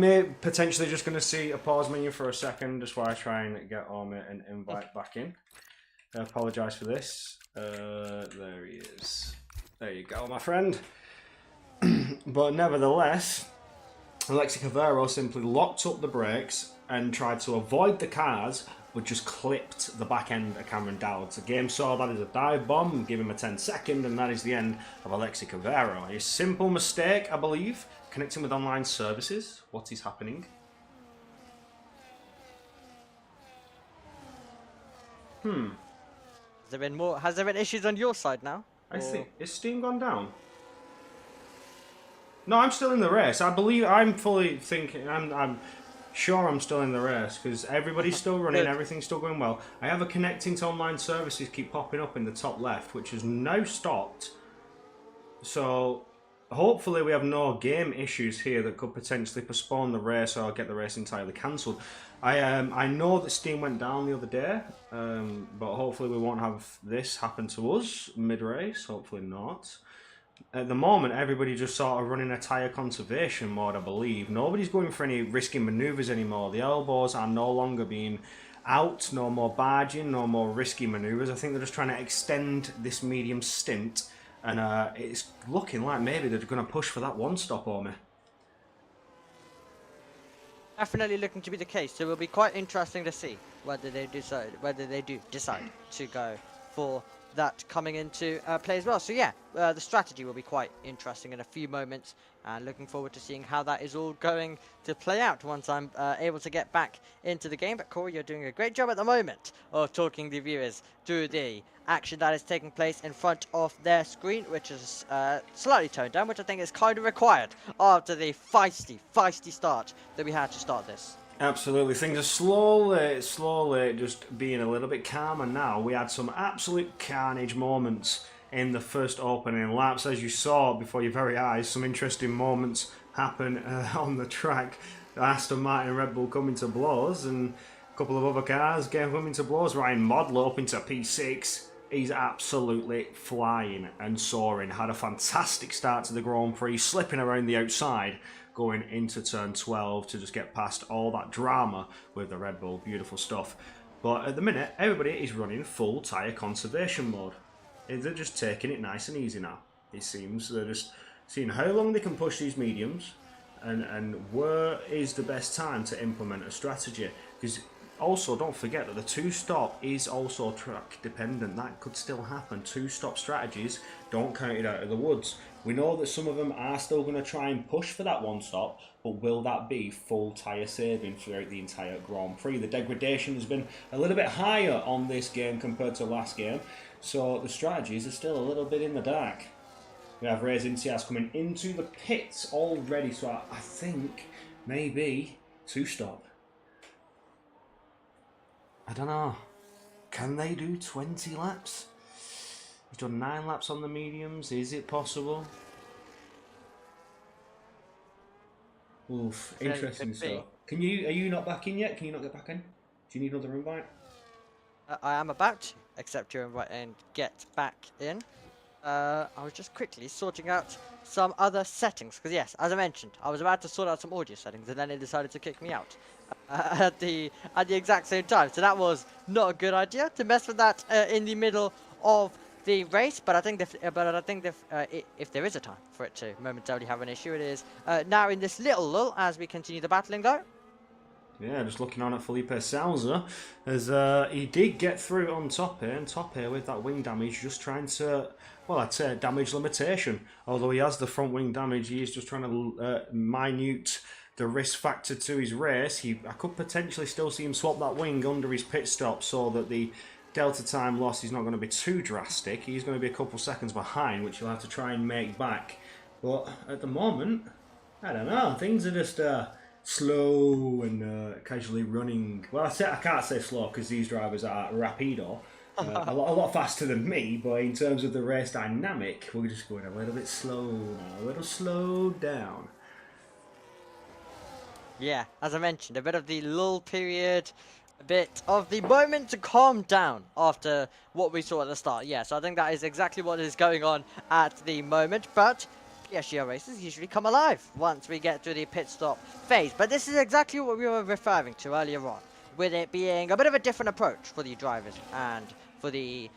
potentially just going to see a pause menu for a second just while I try and get Omi and invite back in. I apologise for this. There he is. There you go, my friend. But nevertheless, Alexi Cavero simply locked up the brakes and tried to avoid the cars, but just clipped the back end of Cameron Dowds. The game saw that as a dive bomb, give him a 10-second, and that is the end of Alexi Cavero. A simple mistake, I believe, connecting with online services. What is happening? Has there been issues on your side now? I think is Steam gone down? No, I'm still in the race. I'm fully thinking. I'm sure I'm still in the race because everybody's still running. Everything's still going well. I have a connecting to online services keep popping up in the top left, which has now stopped. So hopefully we have no game issues here that could potentially postpone the race or get the race entirely cancelled. I know that Steam went down the other day, but hopefully we won't have this happen to us mid-race. Hopefully not. At the moment, everybody just sort of running a tyre conservation mode, I believe. Nobody's going for any risky manoeuvres anymore. The elbows are no longer being out, no more barging, no more risky manoeuvres. I think they're just trying to extend this medium stint, and it's looking like maybe they're going to push for that one stop on me. Definitely looking to be the case, so it will be quite interesting to see whether they do decide to go for that coming into play as well. So yeah, the strategy will be quite interesting in a few moments, and looking forward to seeing how that is all going to play out once I'm able to get back into the game. But Corey, you're doing a great job at the moment of talking the viewers through the action that is taking place in front of their screen, which is slightly toned down, which I think is kind of required after the feisty start that we had to start this. Absolutely, things are slowly just being a little bit calmer now. We had some absolute carnage moments in the first opening laps, as you saw before your very eyes. Some interesting moments happen on the track. Aston Martin Red Bull coming to blows, and a couple of other cars coming to blows. Ryan Modler up into P6. He's absolutely flying and soaring. Had a fantastic start to the Grand Prix, slipping around the outside, going into turn 12 to just get past all that drama with the Red Bull. Beautiful stuff. But at the minute, everybody is running full tyre conservation mode. They're just taking it nice and easy now, it seems. They're just seeing how long they can push these mediums and where is the best time to implement a strategy. Because also, don't forget that the two-stop is also track dependent. That could still happen. Two-stop strategies don't count it out of the woods. We know that some of them are still going to try and push for that one stop, but will that be full tyre saving throughout the entire Grand Prix? The degradation has been a little bit higher on this game compared to last game, so the strategies are still a little bit in the dark. We have Reyes Incias coming into the pits already, so I think maybe two-stop. I don't know. Can they do 20 laps? He's done 9 laps on the mediums. Is it possible? Oof, interesting stuff. Are you not back in yet? Can you not get back in? Do you need another invite? I am about to accept your invite and get back in. I was just quickly sorting out some other settings, because yes, as I mentioned, I was about to sort out some audio settings and then it decided to kick me out at the exact same time. So that was not a good idea to mess with that in the middle of the race, but I think if there is a time for it to momentarily have an issue, it is now in this little lull as we continue the battling though. Yeah, just looking on at Felipe Salza, as he did get through on top here, and top here with that wing damage, just trying to, well, I'd say damage limitation. Although he has the front wing damage, he is just trying to minute the risk factor to his race. I could potentially still see him swap that wing under his pit stop so that the delta time loss is not going to be too drastic. He's going to be a couple seconds behind, which he'll have to try and make back. But at the moment, I don't know, things are just slow and casually running. Well, I can't say slow because these drivers are rapido, a lot faster than me, but in terms of the race dynamic, we're just going a little bit slow now, a little slowed down. Yeah, as I mentioned, a bit of the lull period, a bit of the moment to calm down after what we saw at the start. Yeah, so I think that is exactly what is going on at the moment, but PSGL races usually come alive once we get through the pit stop phase. But this is exactly what we were referring to earlier on, with it being a bit of a different approach for the drivers and for the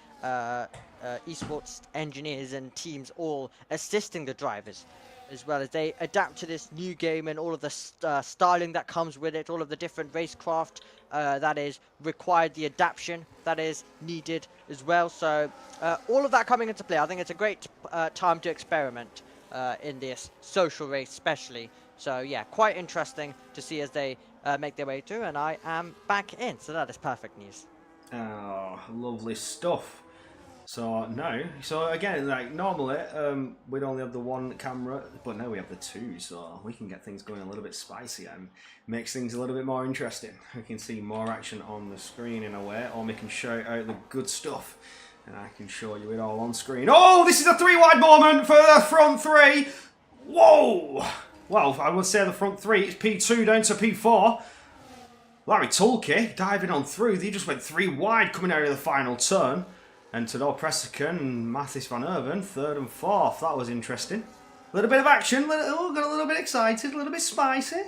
esports engineers and teams all assisting the drivers, as well as they adapt to this new game and all of the styling that comes with it, all of the different racecraft that is required, the adaptation that is needed as well. So all of that coming into play, I think it's a great time to experiment in this social race especially. So yeah, quite interesting to see as they make their way through, and I am back in, so that is perfect news. Oh, lovely stuff. So again, like normally we'd only have the one camera, but now we have the two, so we can get things going a little bit spicier and makes things a little bit more interesting. We can see more action on the screen in a way, or we can show out the good stuff, and I can show you it all on screen. Oh, this is a 3-wide moment for the front three. Whoa! Well, I would say the front three. It's P2 down to P4. Larry Tulke diving on through. He just went 3 wide coming out of the final turn. And Tador Presican and Mathis van Erven, 3rd and 4th. That was interesting. A little bit of action. Got a little bit excited. A little bit spicy.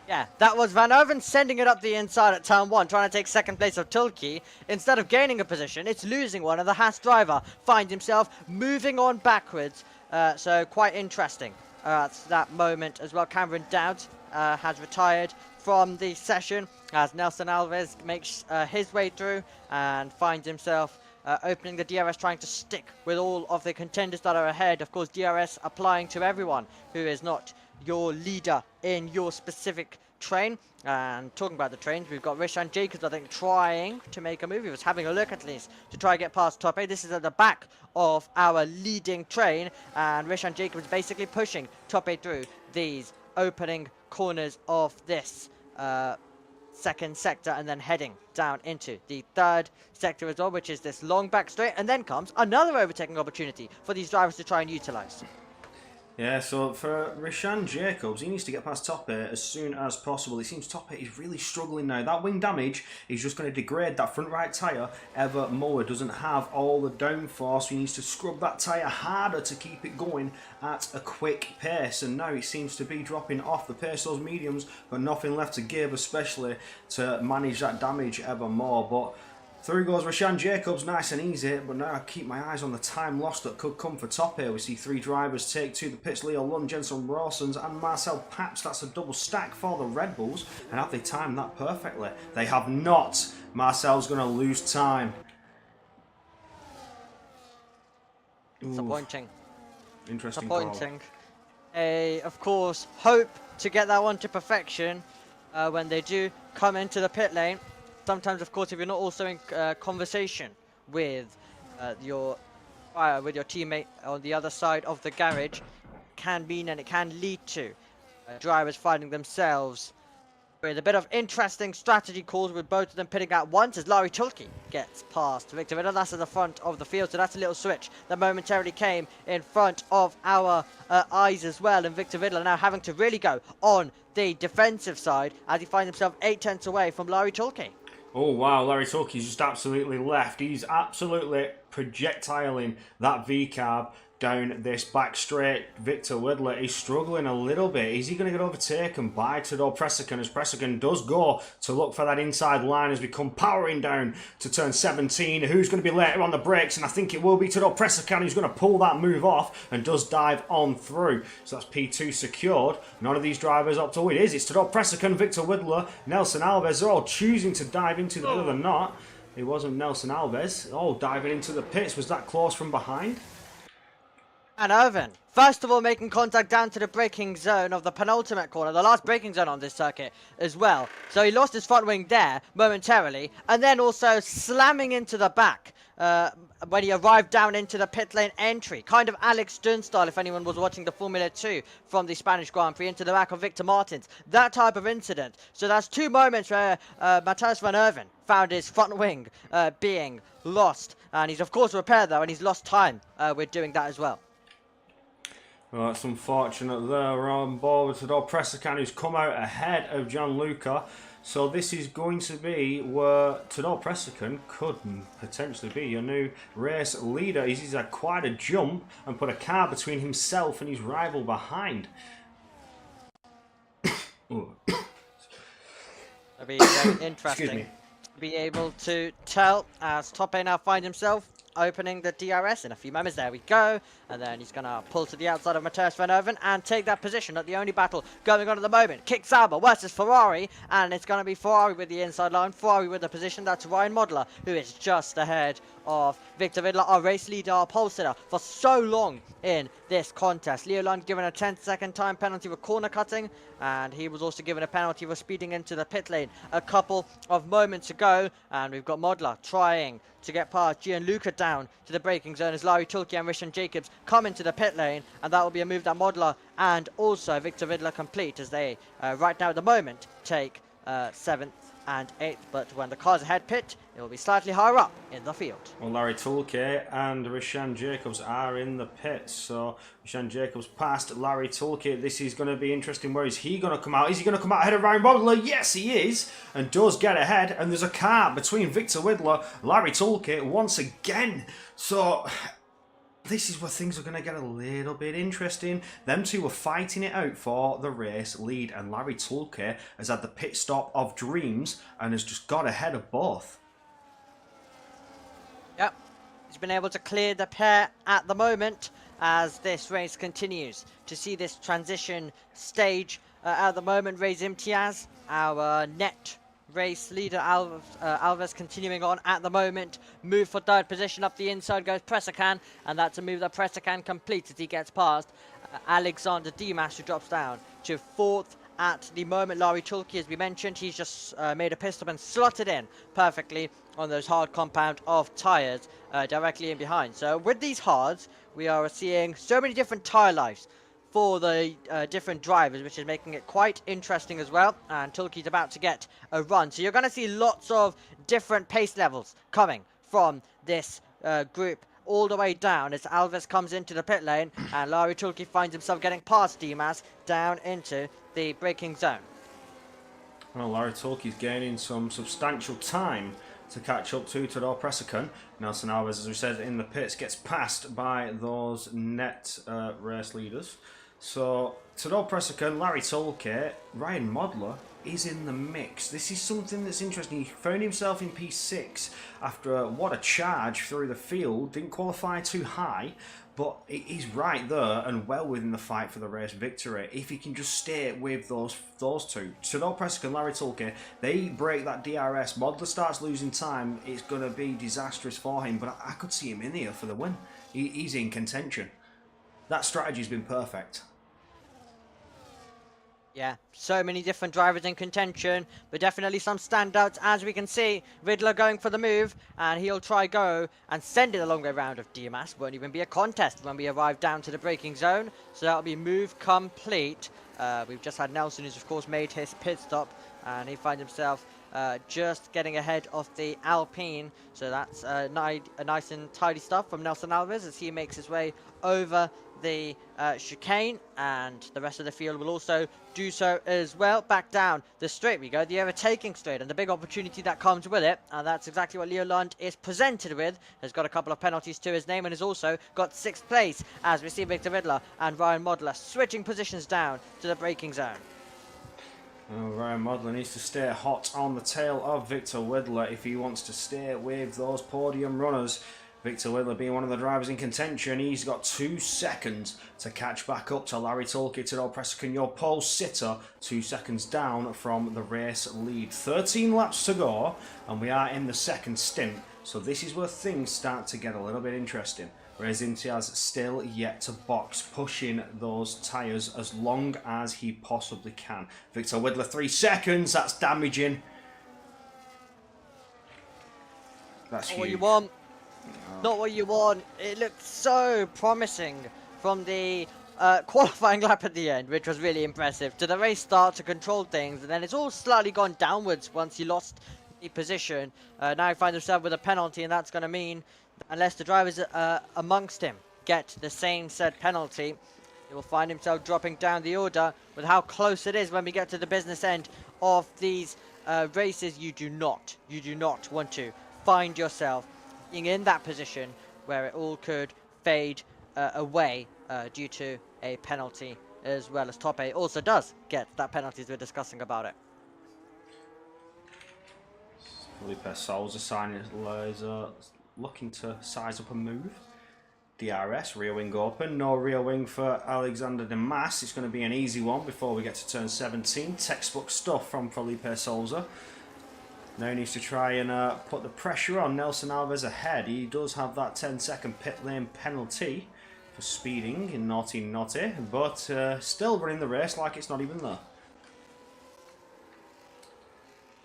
Yeah, that was Van Erven sending it up the inside at turn 1, trying to take second place of Tulke. Instead of gaining a position, it's losing one, and the Haas driver finds himself moving on backwards. So quite interesting. That moment as well. Cameron Dowd has retired from the session as Nelson Alves makes his way through and finds himself opening the DRS, trying to stick with all of the contenders that are ahead. Of course, DRS applying to everyone who is not your leader in your specific train. And talking about the trains, we've got Rishan Jacobs, I think, trying to make a move. He was having a look at least to try and get past top 8. This is at the back of our leading train, and Rishan Jacobs basically pushing top 8 through these opening corners of this second sector, and then heading down into the third sector as well, which is this long back straight, and then comes another overtaking opportunity for these drivers to try and utilize. Yeah, so for Rishan Jacobs, he needs to get past top 8 as soon as possible. It seems top 8 is really struggling now. That wing damage is just going to degrade that front right tyre ever more. Doesn't have all the downforce. He needs to scrub that tyre harder to keep it going at a quick pace. And now it seems to be dropping off the pace. Those mediums got nothing left to give, especially to manage that damage ever more. But through goes Rishan Jacobs, nice and easy, but now I keep my eyes on the time loss that could come for top here. We see 3 drivers take to the pits, Leo Lund, Jenson Rawsons and Marcel Paps. That's a double stack for the Red Bulls, and have they timed that perfectly? They have not. Marcel's going to lose time. Disappointing. Interesting Disappointing. Of course, hope to get that one to perfection when they do come into the pit lane. Sometimes, of course, if you're not also in conversation with your teammate on the other side of the garage, can mean and it can lead to drivers finding themselves with a bit of interesting strategy calls, with both of them pitting at once as Larry Tulke gets past Victor Vidal. That's at the front of the field, so that's a little switch that momentarily came in front of our eyes as well. And Victor Vidal now having to really go on the defensive side as he finds himself 8 tenths away from Larry Tulke. Oh wow, Larry Tulke's just absolutely left. He's absolutely projectiling that V-carb down this back straight. Victor Widler is struggling a little bit. Is he going to get overtaken by Tador Presican, as Presican does go to look for that inside line as we come powering down to turn 17? Who's going to be later on the brakes? And I think it will be Tador Presican who's going to pull that move off and does dive on through. So that's P2 secured. None of these drivers up to it is. It's Tador Presican, Victor Widler, Nelson Alves. They're all choosing to dive into the middle of the knot. It wasn't Nelson Alves. Oh, diving into the pits. Was that close from behind? And Irvin, first of all, making contact down to the braking zone of the penultimate corner, the last braking zone on this circuit as well. So he lost his front wing there momentarily, and then also slamming into the back when he arrived down into the pit lane entry. Kind of Alex Stern style, if anyone was watching the Formula 2 from the Spanish Grand Prix, into the back of Victor Martins. That type of incident. So that's two moments where Matthias van Erven found his front wing being lost. And he's of course repaired though, and he's lost time with doing that as well. Well, that's unfortunate there. We're on board with Tador Presican, who's come out ahead of Gianluca. So this is going to be where Tador Presican could potentially be your new race leader. He's had quite a jump and put a car between himself and his rival behind. It'll be very interesting to be able to tell as Tope now finds himself opening the DRS in a few moments. There we go. And then he's going to pull to the outside of Matthias van Erven and take that position at the only battle going on at the moment. Kick Sauber versus Ferrari. And it's going to be Ferrari with the inside line. Ferrari with the position. That's Ryan Modler, who is just ahead of Victor Widler, our race leader, our pole sitter for so long in this contest. Leo Lund given a 10-second time penalty for corner cutting, and he was also given a penalty for speeding into the pit lane a couple of moments ago. And we've got Modler trying to get past Gianluca down to the braking zone as Larry Tulke and Rishan Jacobs come into the pit lane, and that will be a move that Modler and also Victor Widler complete as they right now at the moment take 7th and 8th, but when the cars ahead pit, it will be slightly higher up in the field. Well, Larry Tulke and Rishan Jacobs are in the pits, so Rishan Jacobs passed Larry Tulke. This is going to be interesting. Where is he going to come out? Is he going to come out ahead of Ryan Modler? Yes, he is, and does get ahead, and there's a car between Victor Widler, Larry Tulke once again. So this is where things are going to get a little bit interesting. Them two were fighting it out for the race lead, and Larry Tulke has had the pit stop of dreams and has just got ahead of both. Yep, he's been able to clear the pair at the moment as this race continues. To see this transition stage at the moment, Reyes Imtiaz, our net race leader, Alves continuing on at the moment. Move for third position. Up the inside goes Presican, and that's a move that Presican completes as he gets past Alexander Dimas, who drops down to 4th at the moment. Larry Tulke, as we mentioned, he's just made a pit stop and slotted in perfectly on those hard compound of tyres directly in behind. So with these hards, we are seeing so many different tyre lives for the different drivers, which is making it quite interesting as well. And Tulke's about to get a run. So you're going to see lots of different pace levels coming from this group all the way down as Alves comes into the pit lane and Larry Tulke finds himself getting past Dimas down into the braking zone. Well, Larry Tulke's gaining some substantial time to catch up to Tador Presican. Nelson Alves, as we said, in the pits, gets passed by those net race leaders. So Tador Presican, Larry Tulke, Ryan Modler is in the mix. This is something that's interesting. He found himself in P6 after what a charge through the field. Didn't qualify too high, but he's right there and well within the fight for the race victory if he can just stay with those two. Tador Presican and Larry Tulke, they break that DRS. Modler starts losing time. It's going to be disastrous for him, but I could see him in here for the win. He's in contention. That strategy's been perfect. Yeah, so many different drivers in contention, but definitely some standouts. As we can see, Widler going for the move, and he'll try go and send it a long way round of Dimas. Won't even be a contest when we arrive down to the braking zone, so that'll be move complete. We've just had Nelson, who's of course made his pit stop, and he finds himself just getting ahead of the Alpine. So that's nice and tidy stuff from Nelson Alves as he makes his way over the chicane, and the rest of the field will also do so as well. Back down the straight we go, the overtaking straight, and the big opportunity that comes with it, and that's exactly what Leo Lund is presented with. Has got a couple of penalties to his name and has also got 6th place as we see Victor Vidler and Ryan Modler switching positions down to the braking zone. Oh, Ryan Modler needs to stay hot on the tail of Victor Widler if he wants to stay with those podium runners. Victor Widler being one of the drivers in contention, he's got 2 seconds to catch back up to Larry Toolkit and Opressican, your pole sitter, 2 seconds down from the race lead. 13 laps to go, and we are in the second stint, so this is where things start to get a little bit interesting. Whereas Imtiaz still yet to box, pushing those tyres as long as he possibly can. Victor Widler, 3 seconds, that's damaging. That's Not huge. what you want. Not what you want. It looked so promising from the qualifying lap at the end, which was really impressive, to the race start to control things, and then it's all slightly gone downwards once he lost the position. Now he finds himself with a penalty, and that's going to mean that unless the drivers amongst him get the same said penalty, he will find himself dropping down the order. With how close it is when we get to the business end of these races, you do not want to find yourself being in that position where it all could fade away due to a penalty, as well as Top 8 also does get that penalty as we're discussing about it. Felipe Souza is looking to size up a move. DRS, rear wing open, no rear wing for Alexander de Mas. It's going to be an easy one before we get to turn 17. Textbook stuff from Felipe Souza. Now he needs to try and put the pressure on Nelson Alves ahead. He does have that 10-second pit lane penalty for speeding in naughty, but still running the race like it's not even there.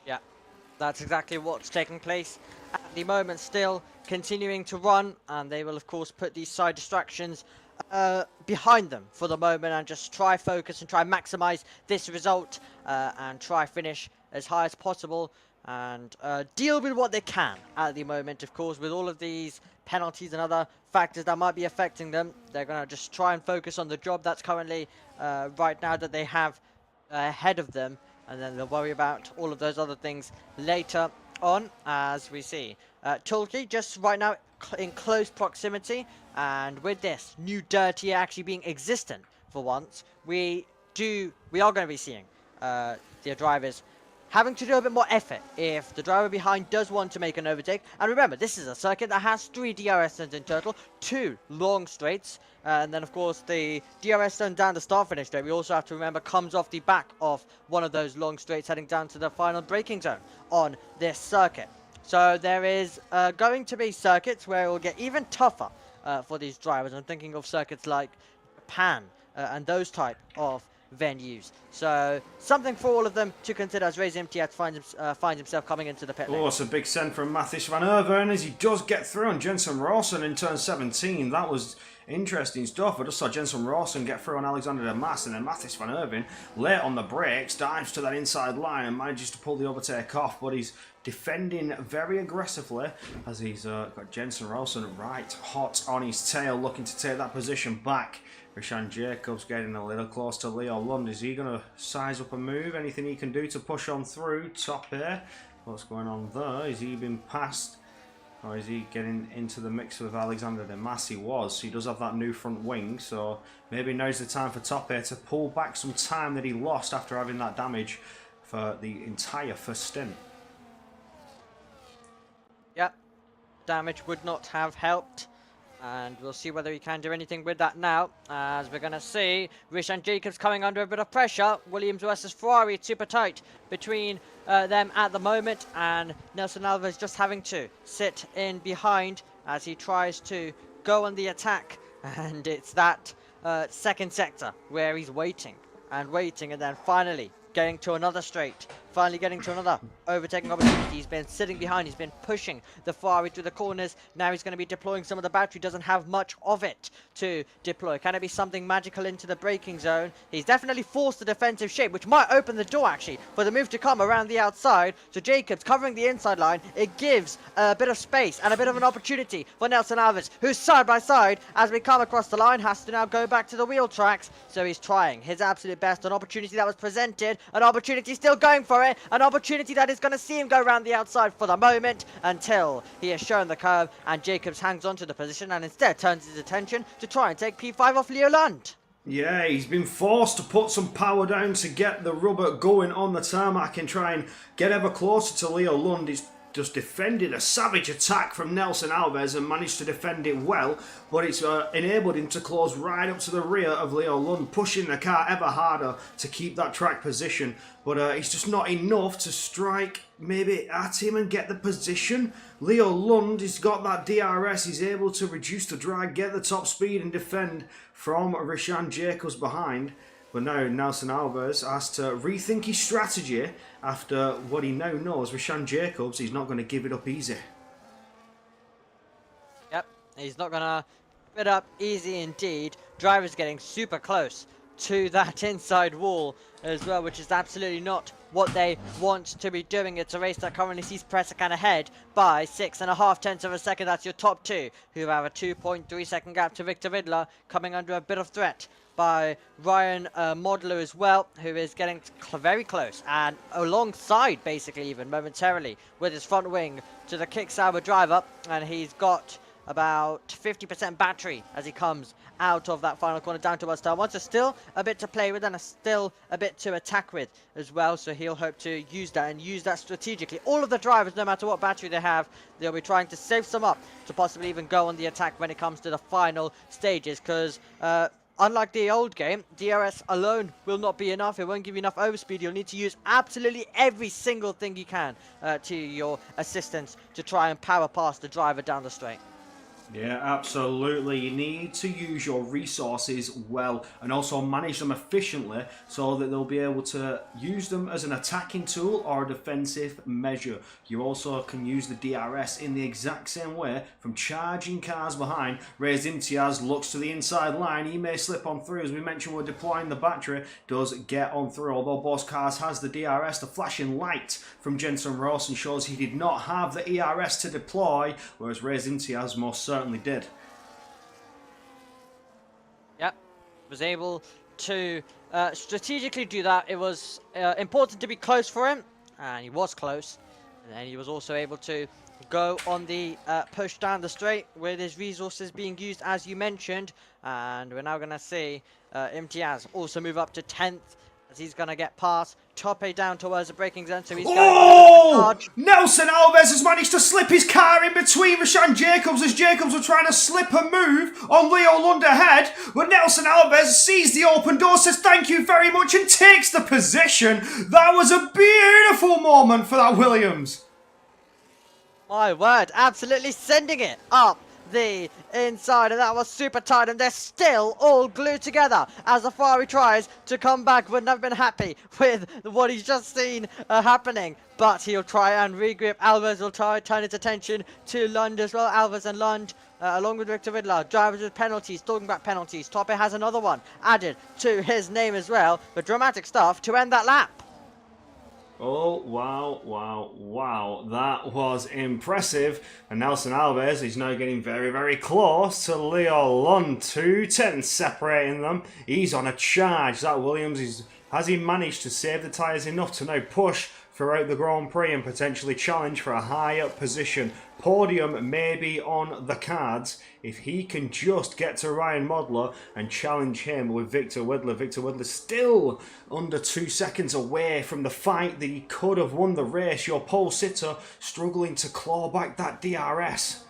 Yeah, that's exactly what's taking place at the moment. Still continuing to run, and they will of course put these side distractions behind them for the moment and just try focus and try maximize this result and try finish as high as possible. And deal with what they can at the moment. Of course, with all of these penalties and other factors that might be affecting them, they're going to just try and focus on the job that's currently right now that they have ahead of them, and then they'll worry about all of those other things later on, as we see. Tulki just right now in close proximity, and with this new dirty actually being existent for once, we are going to be seeing the drivers having to do a bit more effort if the driver behind does want to make an overtake. And remember, this is a circuit that has 3 DRS zones in total, 2 long straights, and then of course the DRS zone down the start-finish straight, we also have to remember, comes off the back of one of those long straights heading down to the final braking zone on this circuit. So there is going to be circuits where it will get even tougher for these drivers. I'm thinking of circuits like Japan and those type of venues. So something for all of them to consider as Reza Imtiaz finds himself coming into the pit lane. Oh, it's a big send from Mathis van Erven as he does get through on Jensen Rawson in turn 17. That was interesting stuff. I just saw Jensen Rawson get through on Alexander de Mas, and then Mathis van Erven, late on the brakes, dives to that inside line and manages to pull the overtake off, but he's defending very aggressively as he's got Jensen Rawson right hot on his tail, looking to take that position back. Rishan Jacobs getting a little close to Leo Lund. Is he going to size up a move? Anything he can do to push on through? Top here. What's going on there? Is he being passed? Or is he getting into the mix with Alexander de Mas? He was. He does have that new front wing. So maybe now's the time for Top here to pull back some time that he lost after having that damage for the entire first stint. Yep. Damage would not have helped. And we'll see whether he can do anything with that now, as we're going to see Rishan Jacobs coming under a bit of pressure. Williams versus Ferrari, it's super tight between them at the moment, and Nelson Alves just having to sit in behind as he tries to go on the attack. And it's that second sector where he's waiting and waiting, and then finally getting to another straight finally getting to another overtaking opportunity. He's been sitting behind, he's been pushing the Ferrari through the corners. Now he's going to be deploying some of the battery, doesn't have much of it to deploy. Can it be something magical into the braking zone? He's definitely forced the defensive shape, which might open the door actually for the move to come around the outside. So Jacobs covering the inside line, it gives a bit of space and a bit of an opportunity for Nelson Alves, who's side by side as we come across the line, has to now go back to the wheel tracks. So he's trying his absolute best. An opportunity that was presented, an opportunity still going for it, an opportunity that is going to see him go around the outside for the moment until he has shown the curve, and Jacobs hangs on to the position and instead turns his attention to try and take P5 off Leo Lund. Yeah, he's been forced to put some power down to get the rubber going on the tarmac and try and get ever closer to Leo Lund. He's just defended a savage attack from Nelson Alves and managed to defend it well, but it's enabled him to close right up to the rear of Leo Lund, pushing the car ever harder to keep that track position. But it's just not enough to strike maybe at him and get the position. Leo Lund has got that DRS, he's able to reduce the drag, get the top speed and defend from Rishan Jacobs behind. But now Nelson Alves has to rethink his strategy after what he now knows. Rishan Jacobs, he's not going to give it up easy. Yep, he's not going to give it up easy indeed. Driver's getting super close to that inside wall as well, which is absolutely not what they want to be doing. It's a race that currently sees Pressakan ahead by 6.5 tenths of a second. That's your top two, who have a 2.3 second gap to Victor Vidler, coming under a bit of threat by Ryan Modler as well, who is getting very close and alongside basically even momentarily with his front wing to the Kicksauber driver, and he's got about 50% battery as he comes out of that final corner down towards turn one. So still a bit to play with and still a bit to attack with as well. So he'll hope to use that and use that strategically. All of the drivers, no matter what battery they have, they'll be trying to save some up to possibly even go on the attack when it comes to the final stages, because unlike the old game, DRS alone will not be enough. It won't give you enough overspeed. You'll need to use absolutely every single thing you can to your assistance to try and power past the driver down the straight. Yeah, absolutely. You need to use your resources well and also manage them efficiently so that they'll be able to use them as an attacking tool or a defensive measure. You also can use the DRS in the exact same way from charging cars behind. Reyes Imtiaz looks to the inside line. He may slip on through. As we mentioned, we're deploying the battery. Does get on through. Although both cars has the DRS, the flashing light from Jensen Rawson shows he did not have the ERS to deploy, whereas Reyes Imtiaz most certainly did. Yep, was able to strategically do that. It was important to be close for him, and he was close. And then he was also able to go on the push down the straight with his resources being used as you mentioned. And we're now going to see Imtiaz also move up to 10th. He's going to get past Tope down towards the braking zone, so he's going to charge. Nelson Alves has managed to slip his car in between Rishan Jacobs as Jacobs were trying to slip a move on Leo Lund ahead, but Nelson Alves sees the open door, says thank you very much and takes the position. That was a beautiful moment for that Williams. My word, absolutely sending it up the inside, and that was super tight, and they're still all glued together as the Ferrari tries to come back. Wouldn't have been happy with what he's just seen happening, but he'll try and regrip. Alves will try turn his attention to Lund as well. Alves and Lund along with Victor Vidler, drivers with penalties, talking about penalties. Tope has another one added to his name as well, but dramatic stuff to end that lap. Oh, wow, wow, wow. That was impressive. And Nelson Alves is now getting very, very close to Leo Lund. 2 tenths separating them. He's on a charge. That Williams, has he managed to save the tyres enough to now push throughout the Grand Prix and potentially challenge for a higher position? Podium may be on the cards if he can just get to Ryan Modler and challenge him with Victor Widler. Victor Widler still under 2 seconds away from the fight that he could have won the race. Your pole sitter struggling to claw back that DRS.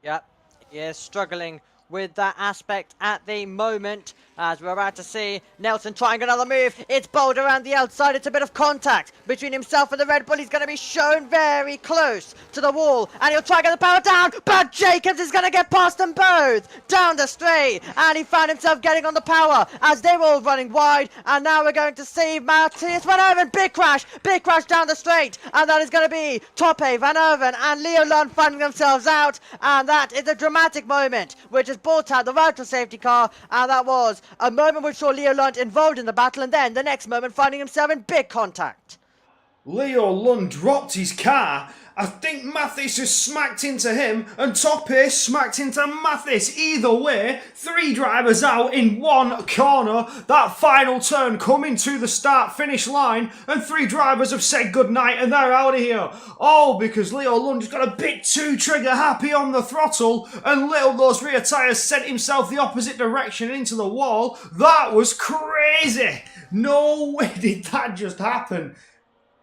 Yep, he is struggling with that aspect at the moment. as we're about to see Nelson trying another move. It's bowled around the outside. It's a bit of contact between himself and the Red Bull. He's going to be shown very close to the wall, and he'll try to get the power down, but Jacobs is going to get past them both down the straight, and he found himself getting on the power as they were all running wide. And now we're going to see Matthias Van Erven. Big crash down the straight, and that is going to be Tope, Van Erven and Leo Lund finding themselves out, and that is a dramatic moment which has brought out the virtual safety car, and that was a moment which saw Leo Lund involved in the battle, and then the next moment finding himself in big contact. Leo Lund dropped his car. I think Mathis has smacked into him and Tope smacked into Mathis. Either way, 3 drivers out in one corner. That final turn coming to the start-finish line, and 3 drivers have said goodnight and they're out of here. All because Leo Lund just got a bit too trigger happy on the throttle, and little those rear tyres sent himself the opposite direction into the wall. That was crazy. No way did that just happen.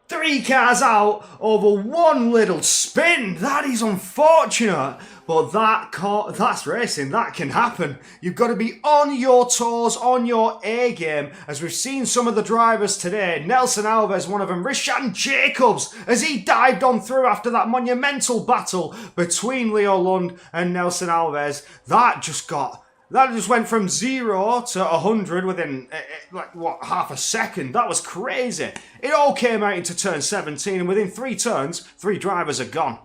3 cars out over one little spin. That is unfortunate, but that's racing. That can happen. You've got to be on your toes, on your A game, as we've seen some of the drivers today. Nelson Alves, one of them. Rishan Jacobs, as he dived on through after that monumental battle between Leo Lund and Nelson Alves. That just went from 0 to 100 within, half a second. That was crazy. It all came out into turn 17, and within 3 turns, 3 drivers are gone.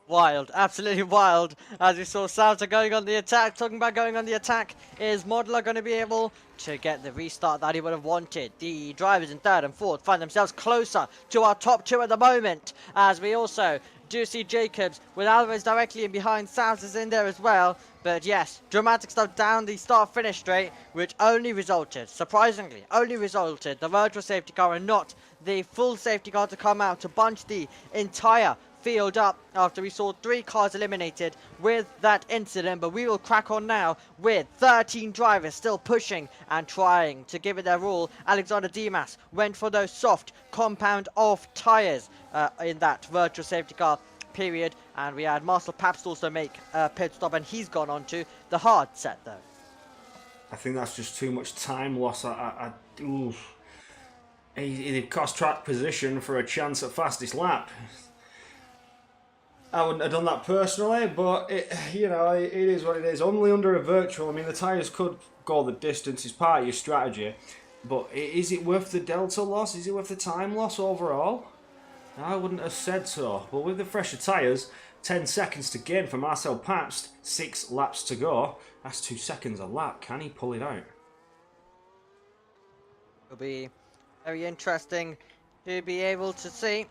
Wild, absolutely wild. As we saw Salter going on the attack. Talking about going on the attack, is Modeler going to be able to get the restart that he would have wanted? The drivers in 3rd and 4th find themselves closer to our top 2 at the moment, as we also do see Jacobs with Alvarez directly in behind. Salz is in there as well. But yes, dramatic stuff down the start-finish straight, which surprisingly, only resulted the virtual safety car and not the full safety car to come out to bunch the entire field up after we saw 3 cars eliminated with that incident. But we will crack on now with 13 drivers still pushing and trying to give it their all. Alexander Dimas went for those soft compound off tyres in that virtual safety car period, and we had Marcel Pabst also make a pit stop, and he's gone on to the hard set though. I think that's just too much time loss. It cost track position for a chance at fastest lap. I wouldn't have done that personally, but it is what it is. Only under a virtual. I mean, the tyres could go the distance. It's part of your strategy, but is it worth the delta loss? Is it worth the time loss overall? I wouldn't have said so, but with the fresher tyres, 10 seconds to gain for Marcel Pabst, 6 laps to go. That's 2 seconds a lap. Can he pull it out? It'll be very interesting to be able to see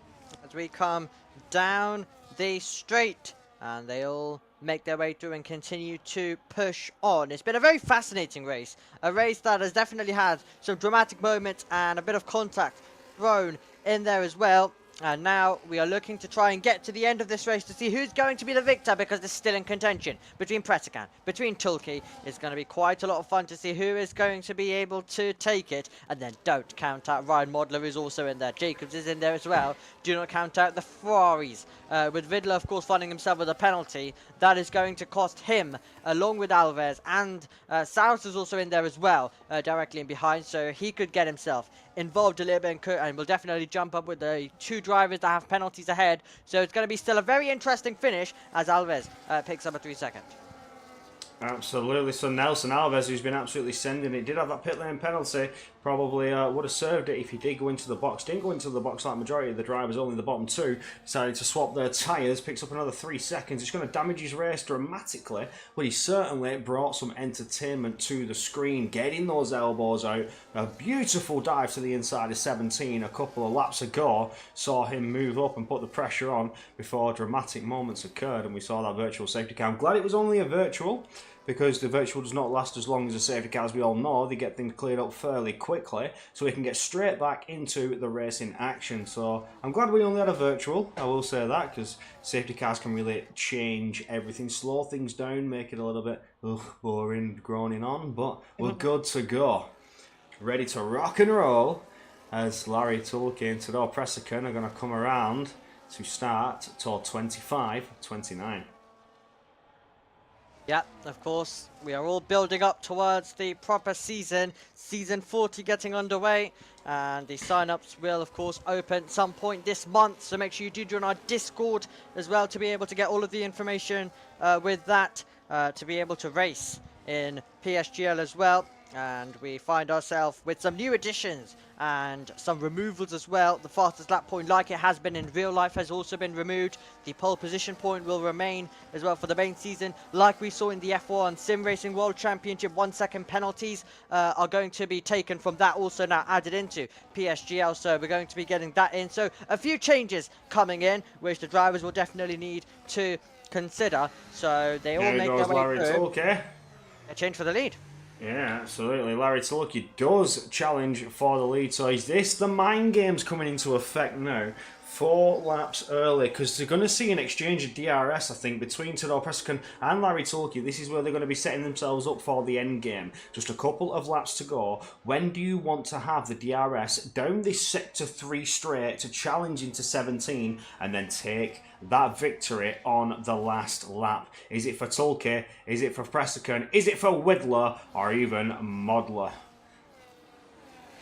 as we come down the straight, and they all make their way through and continue to push on. It's been a very fascinating race, a race that has definitely had some dramatic moments and a bit of contact thrown in there as well. And now we are looking to try and get to the end of this race to see who's going to be the victor, because it's still in contention between Pretican, between Tulki. It's going to be quite a lot of fun to see who is going to be able to take it. And then don't count out Ryan Modler is also in there. Jacobs is in there as well. Do not count out the Ferraris. With Vidler, of course, finding himself with a penalty. That is going to cost him, along with Alves. And Saus is also in there as well, directly in behind. So he could get himself involved a little bit and will definitely jump up with the 2 drivers that have penalties ahead. So it's going to be still a very interesting finish as Alves picks up a 3-second. Absolutely. So Nelson Alves, who's been absolutely sending it, did have that pit lane penalty. Probably would have served it if he did go into the box. Didn't go into the box like majority of the drivers, only the bottom 2. Decided to swap their tyres, picks up another 3 seconds. It's going to damage his race dramatically, but he certainly brought some entertainment to the screen, getting those elbows out. A beautiful dive to the inside of 17 a couple of laps ago saw him move up and put the pressure on before dramatic moments occurred, and we saw that virtual safety car. I'm glad it was only a virtual, because the virtual does not last as long as a safety car, as we all know. They get things cleared up fairly quickly, so we can get straight back into the racing action. So I'm glad we only had a virtual, I will say that, because safety cars can really change everything, slow things down, make it a little bit boring, groaning on, but we're good to go. Ready to rock and roll, as Larry Tulke and Tador Presican are going to come around to start toward 25-29. Yeah, of course, we are all building up towards the proper season. Season 40 getting underway, and the sign-ups will, of course, open some point this month. So make sure you do join our Discord as well to be able to get all of the information with that, to be able to race in PSGL as well. And we find ourselves with some new additions and some removals as well. The fastest lap point, like it has been in real life, has also been removed. The pole position point will remain as well for the main season, like we saw in the F1 Sim Racing World Championship. 1 second penalties are going to be taken from that, also now added into PSGL, so we're going to be getting that in. So a few changes coming in, which the drivers will definitely need to consider. So they all make their way through. Okay. A change for the lead. Yeah, absolutely. Larry Tulke does challenge for the lead. So is this the mind games coming into effect now? 4 laps early, because they're going to see an exchange of DRS, I think, between Tador Presicon and Larry Tulke. This is where they're going to be setting themselves up for the end game. Just a couple of laps to go. When do you want to have the DRS down this sector 3 straight to challenge into 17 and then take that victory on the last lap? Is it for Tulke? Is it for Presicon? Is it for Widler? Or even Modler?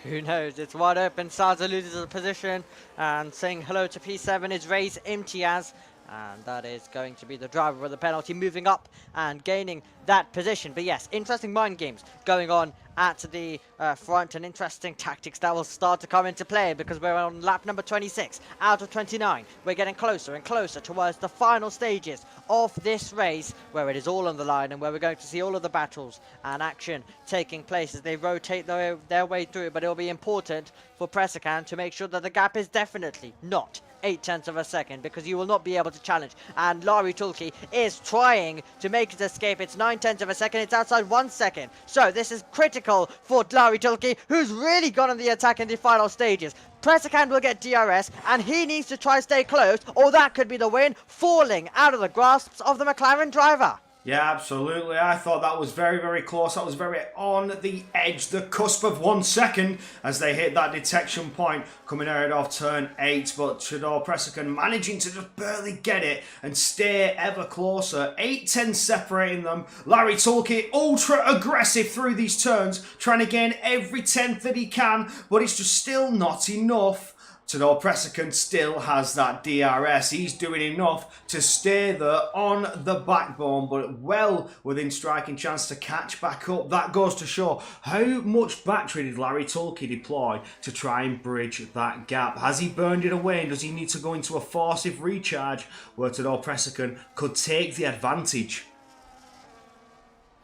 Who knows? It's wide open. Saza loses the position, and saying hello to P7 is Ray's Imtiaz, and that is going to be the driver of the penalty, moving up and gaining that position. But yes, interesting mind games going on at the front, and interesting tactics that will start to come into play, because we're on lap number 26 out of 29. We're getting closer and closer towards the final stages of this race, where it is all on the line and where we're going to see all of the battles and action taking place as they rotate their way through. But it will be important for Presicon to make sure that the gap is definitely not 0.8 of a second, because you will not be able to challenge. And Larry Tulke is trying to make his escape. It's 0.9 of a second. It's outside 1 second. So this is critical for Larry Tulke, who's really gone on the attack in the final stages. Presicon will get DRS, and he needs to try stay close, or that could be the win, falling out of the grasps of the McLaren driver. Yeah, absolutely. I thought that was very, very close. That was very on the edge, the cusp of 1 second as they hit that detection point coming out of turn 8. But Tador Presicon managing to just barely get it and stay ever closer. 8-10 separating them. Larry Tulke ultra aggressive through these turns, trying to gain every 10th that he can, but it's just still not enough. Tador Presicon still has that DRS. He's doing enough to stay there on the backbone, but well within striking chance to catch back up. That goes to show how much battery did Larry Tulke deploy to try and bridge that gap. Has he burned it away, and does he need to go into a forcive recharge where Tador Presicon could take the advantage?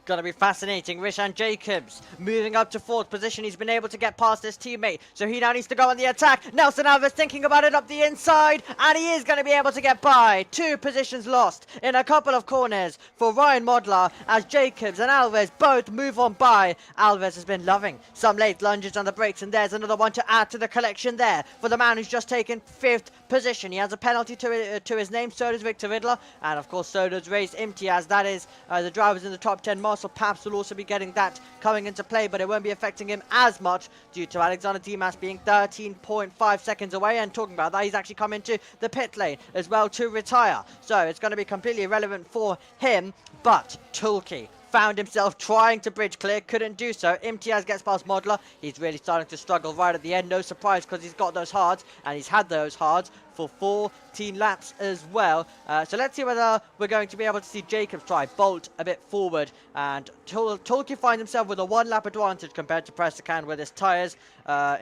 Gonna be fascinating. Rishan Jacobs moving up to 4th position. He's been able to get past his teammate, so he now needs to go on the attack. Nelson Alves thinking about it up the inside, and he is going to be able to get by. 2 positions lost in a couple of corners for Ryan Modler as Jacobs and Alves both move on by. Alves has been loving some late lunges on the brakes, and there's another one to add to the collection there for the man who's just taken 5th position. He has a penalty to his name. So does Victor Ridler, and of course so does Ray's Imtiaz. That is the drivers in the top 10. Marcel Paps will also be getting that coming into play, but it won't be affecting him as much due to Alexander Dimas being 13.5 seconds away. And talking about that, he's actually come into the pit lane as well to retire, so it's going to be completely irrelevant for him. But Tulke found himself trying to bridge clear, couldn't do so. Imtiaz gets past Modler. He's really starting to struggle right at the end. No surprise, because he's got those hards, and he's had those hards for 14 laps as well. So let's see whether we're going to be able to see Jacobs try bolt a bit forward, and Tulke finds himself with a 1 lap advantage compared to Presicon with his tyres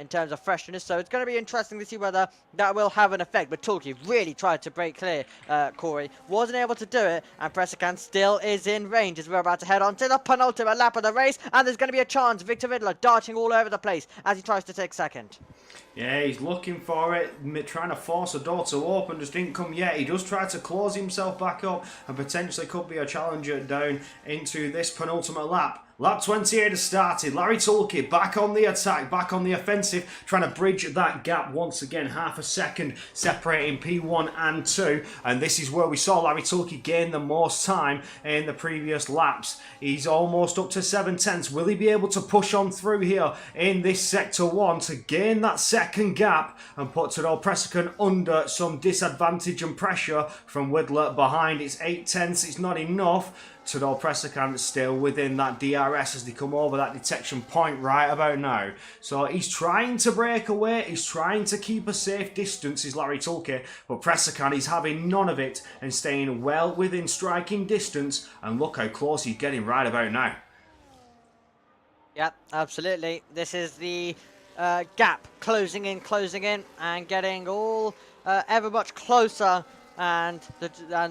in terms of freshness. So it's going to be interesting to see whether that will have an effect. But Tulke really tried to break clear, Corey. Wasn't able to do it, and Presicon still is in range as we're about to head on to the penultimate lap of the race, and there's going to be a chance. Victor Ridler darting all over the place as he tries to take 2nd. Yeah, he's looking for it, trying to force a door to open, just didn't come yet. He does try to close himself back up and potentially could be a challenger down into this penultimate lap. Lap 28 has started. Larry Tulke back on the attack, back on the offensive, trying to bridge that gap once again. Half a second separating P1 and 2. And this is where we saw Larry Tulke gain the most time in the previous laps. He's almost up to 7/10. Will he be able to push on through here in this sector 1 to gain that second gap and put Tador Presicon under some disadvantage and pressure from Widler behind? It's 8/10. It's not enough Tudor Pressakan still within that DRS as they come over that detection point right about now. So he's trying to break away, he's trying to keep a safe distance, is Larry Tulke, but Pressakan is having none of it and staying well within striking distance, and look how close he's getting right about now. Yep, absolutely. This is the gap closing in, and getting all ever much closer, and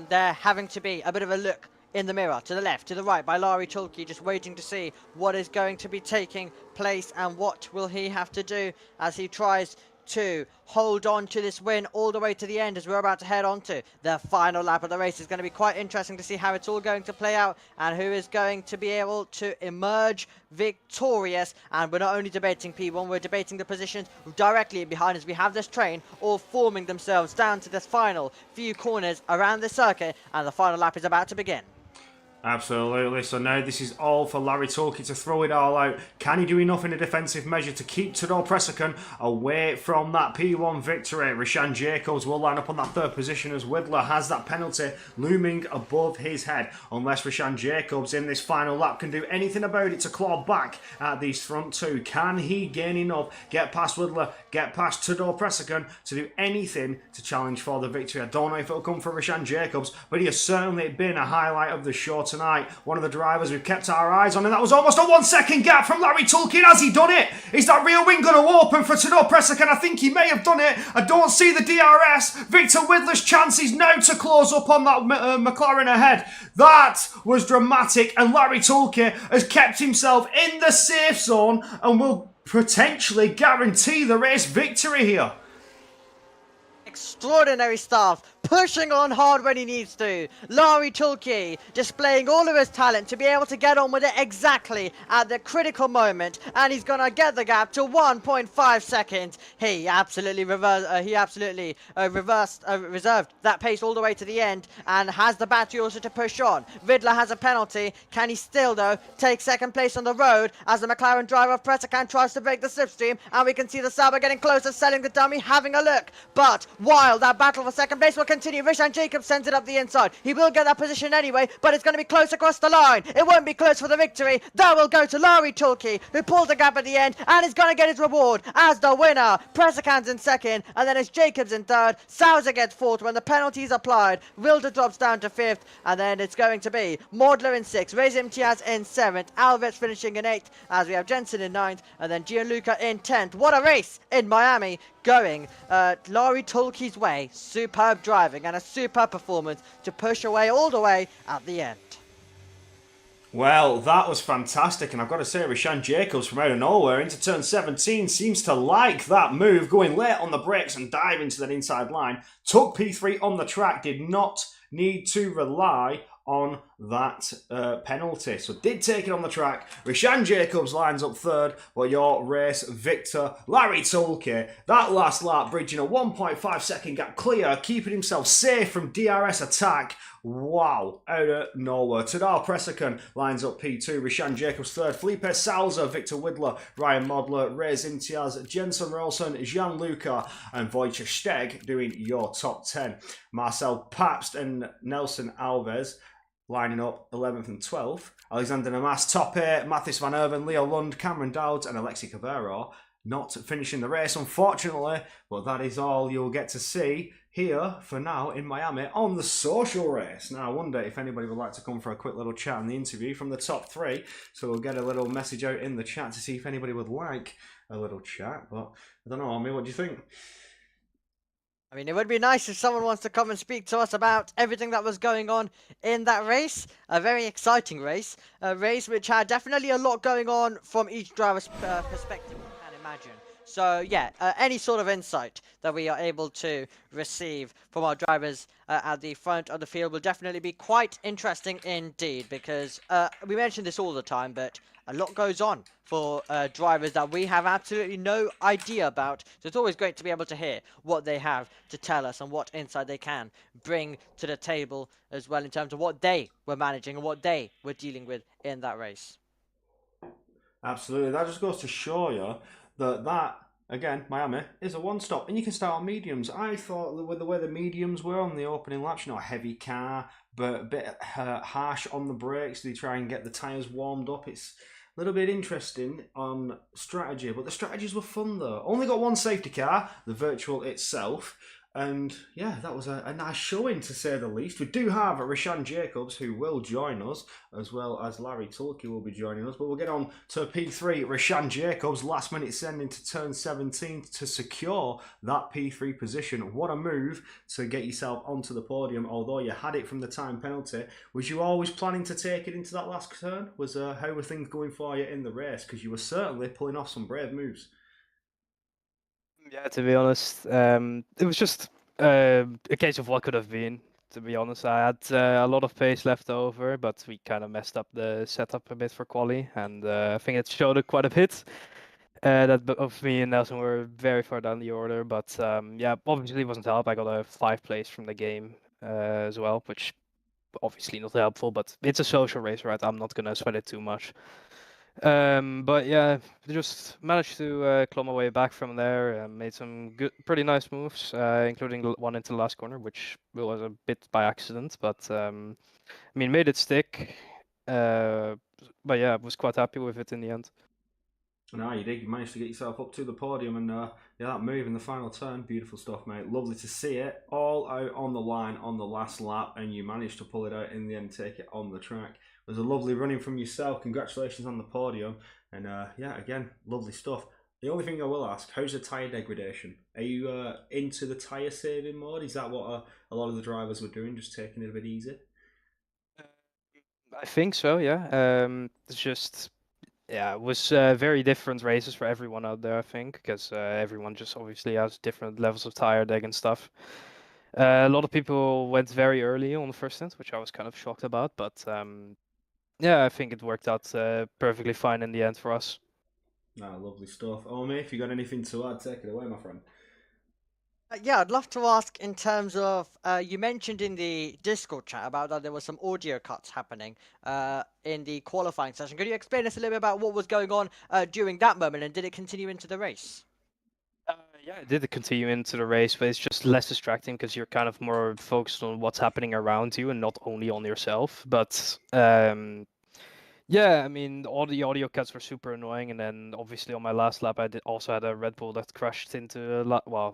they're having to be a bit of a look in the mirror, to the left, to the right, by Larry Tulke, just waiting to see what is going to be taking place and what will he have to do as he tries to hold on to this win all the way to the end, as we're about to head on to the final lap of the race. It's going to be quite interesting to see how it's all going to play out and who is going to be able to emerge victorious. And we're not only debating P1, we're debating the positions directly behind us. We have this train all forming themselves down to this final few corners around the circuit, and the final lap is about to begin. Absolutely. So now this is all for Larry Tulke to throw it all out. Can he do enough in a defensive measure to keep Tudor Pressakan away from that P1 victory? Rishan Jacobs will line up on that third position as Widler has that penalty looming above his head. Unless Rishan Jacobs in this final lap can do anything about it to claw back at these front two. Can he gain enough, get past Widler, get past Tudor Pressakan to do anything to challenge for the victory? I don't know if it'll come from Rishan Jacobs, but he has certainly been a highlight of the show tonight. One of the drivers we've kept our eyes on, and that was almost a 1 second gap from Larry Tulke. Has he done it? Is that rear wing going to open for Tudor Pressakan? I think he may have done it. I don't see the DRS. Victor Widler's chances now to close up on that McLaren ahead. That was dramatic, and Larry Tulke has kept himself in the safe zone and will potentially guarantee the race victory here. Extraordinary stuff, pushing on hard when he needs to. Larry Tulke displaying all of his talent to be able to get on with it exactly at the critical moment, and he's gonna get the gap to 1.5 seconds. He absolutely reserved that pace all the way to the end, and has the battery also to push on. Vidler has a penalty. Can he still though take second place on the road as the McLaren driver of Pressakan tries to break the slipstream? And we can see the Sauber getting closer, selling the dummy, having a look. But while that battle for second place will continue, Rishan Jacobs sends it up the inside. He will get that position anyway, but it's going to be close across the line. It won't be close for the victory. That will go to Larry Tulke, who pulled the gap at the end and is going to get his reward as the winner. Pressakan's in second, and then it's Jacobs in third. Sauser gets fourth when the penalty is applied. Wilder drops down to fifth, and then it's going to be Modler in sixth, Rez Imtiaz in seventh, Alves finishing in eighth, as we have Jensen in ninth, and then Gianluca in 10th. What a race in Miami, going Larry Tulke's way. Superb driving and a superb performance to push away all the way at the end. Well, that was fantastic, and I've got to say, Rishan Jacobs from out of nowhere into turn 17 seems to like that move, going late on the brakes and diving to that inside line. Took P3 on the track, did not need to rely on that penalty. So did take it on the track. Rishan Jacobs lines up third, but your race victor, Larry Tulke, that last lap bridging a 1.5 second gap clear, keeping himself safe from DRS attack. Wow, out of nowhere. Tudor Pressakan lines up P2, Rishan Jacobs third, Felipe Salza, Victor Widler, Ryan Modler, Rez Imtiaz, Jensen Rolson, Gianluca, and Wojciech Steg doing your top 10. Marcel Pabst and Nelson Alves lining up 11th and 12th. Alexander Namas top 8, Mathis Van Erven, Leo Lund, Cameron Dowds, and Alexi Cavero not finishing the race, unfortunately, but that is all you'll get to see here for now in Miami on the social race. Now, I wonder if anybody would like to come for a quick little chat in the interview from the top three, so we'll get a little message out in the chat to see if anybody would like a little chat, but I don't know, Ami, what do you think? I mean, it would be nice if someone wants to come and speak to us about everything that was going on in that race. A very exciting race. A race which had definitely a lot going on from each driver's perspective, you can imagine. So, yeah, any sort of insight that we are able to receive from our drivers at the front of the field will definitely be quite interesting indeed, because we mention this all the time, but a lot goes on for drivers that we have absolutely no idea about. So it's always great to be able to hear what they have to tell us and what insight they can bring to the table as well, in terms of what they were managing and what they were dealing with in that race. Absolutely. That just goes to show you that again, Miami is a one-stop, and you can start on mediums. I thought that with the way the mediums were on the opening laps, a heavy car, but a bit harsh on the brakes. They try and get the tyres warmed up. It's a little bit interesting on strategy, but the strategies were fun though. Only got one safety car, the virtual itself. And yeah, that was a nice showing to say the least. We do have Rashan Jacobs who will join us, as well as Larry Tulke will be joining us. But we'll get on to P3. Rashan Jacobs, last minute sending to turn 17 to secure that P3 position. What a move to get yourself onto the podium, although you had it from the time penalty. Was you always planning to take it into that last turn? How were things going for you in the race? Because you were certainly pulling off some brave moves. Yeah, to be honest, it was just a case of what could have been. To be honest, I had a lot of pace left over, but we kind of messed up the setup a bit for quali, and I think it showed it quite a bit. That both me and Nelson were very far down the order, but yeah, obviously it wasn't help. I got a 5th place from the game as well, which obviously not helpful, but it's a social race, right? I'm not gonna sweat it too much. But yeah, just managed to claw my way back from there. Made some good, pretty nice moves, including one into the last corner, which was a bit by accident, but I mean, made it stick. But yeah, I was quite happy with it in the end. No, you did. You managed to get yourself up to the podium, and yeah, that move in the final turn, beautiful stuff, mate. Lovely to see it all out on the line on the last lap, and you managed to pull it out in the end, take it on the track. It was a lovely running from yourself. Congratulations on the podium, and yeah, again, lovely stuff. The only thing I will ask, how's the tyre degradation? Are you into the tyre saving mode? Is that what a lot of the drivers were doing, just taking it a bit easy? I think so, yeah. It's just, yeah, it was very different races for everyone out there, I think, because everyone just obviously has different levels of tire deg and stuff. A lot of people went very early on the first stint, which I was kind of shocked about, but yeah, I think it worked out perfectly fine in the end for us. Ah, lovely stuff. Omi, if you got anything to add, take it away, my friend. Yeah, I'd love to ask in terms of you mentioned in the Discord chat about that there was some audio cuts happening in the qualifying session. Could you explain us a little bit about what was going on during that moment, and did it continue into the race? Yeah, it did continue into the race, but it's just less distracting because you're kind of more focused on what's happening around you and not only on yourself. But yeah, I mean, all the audio cuts were super annoying, and then obviously on my last lap, I also had a Red Bull that crashed into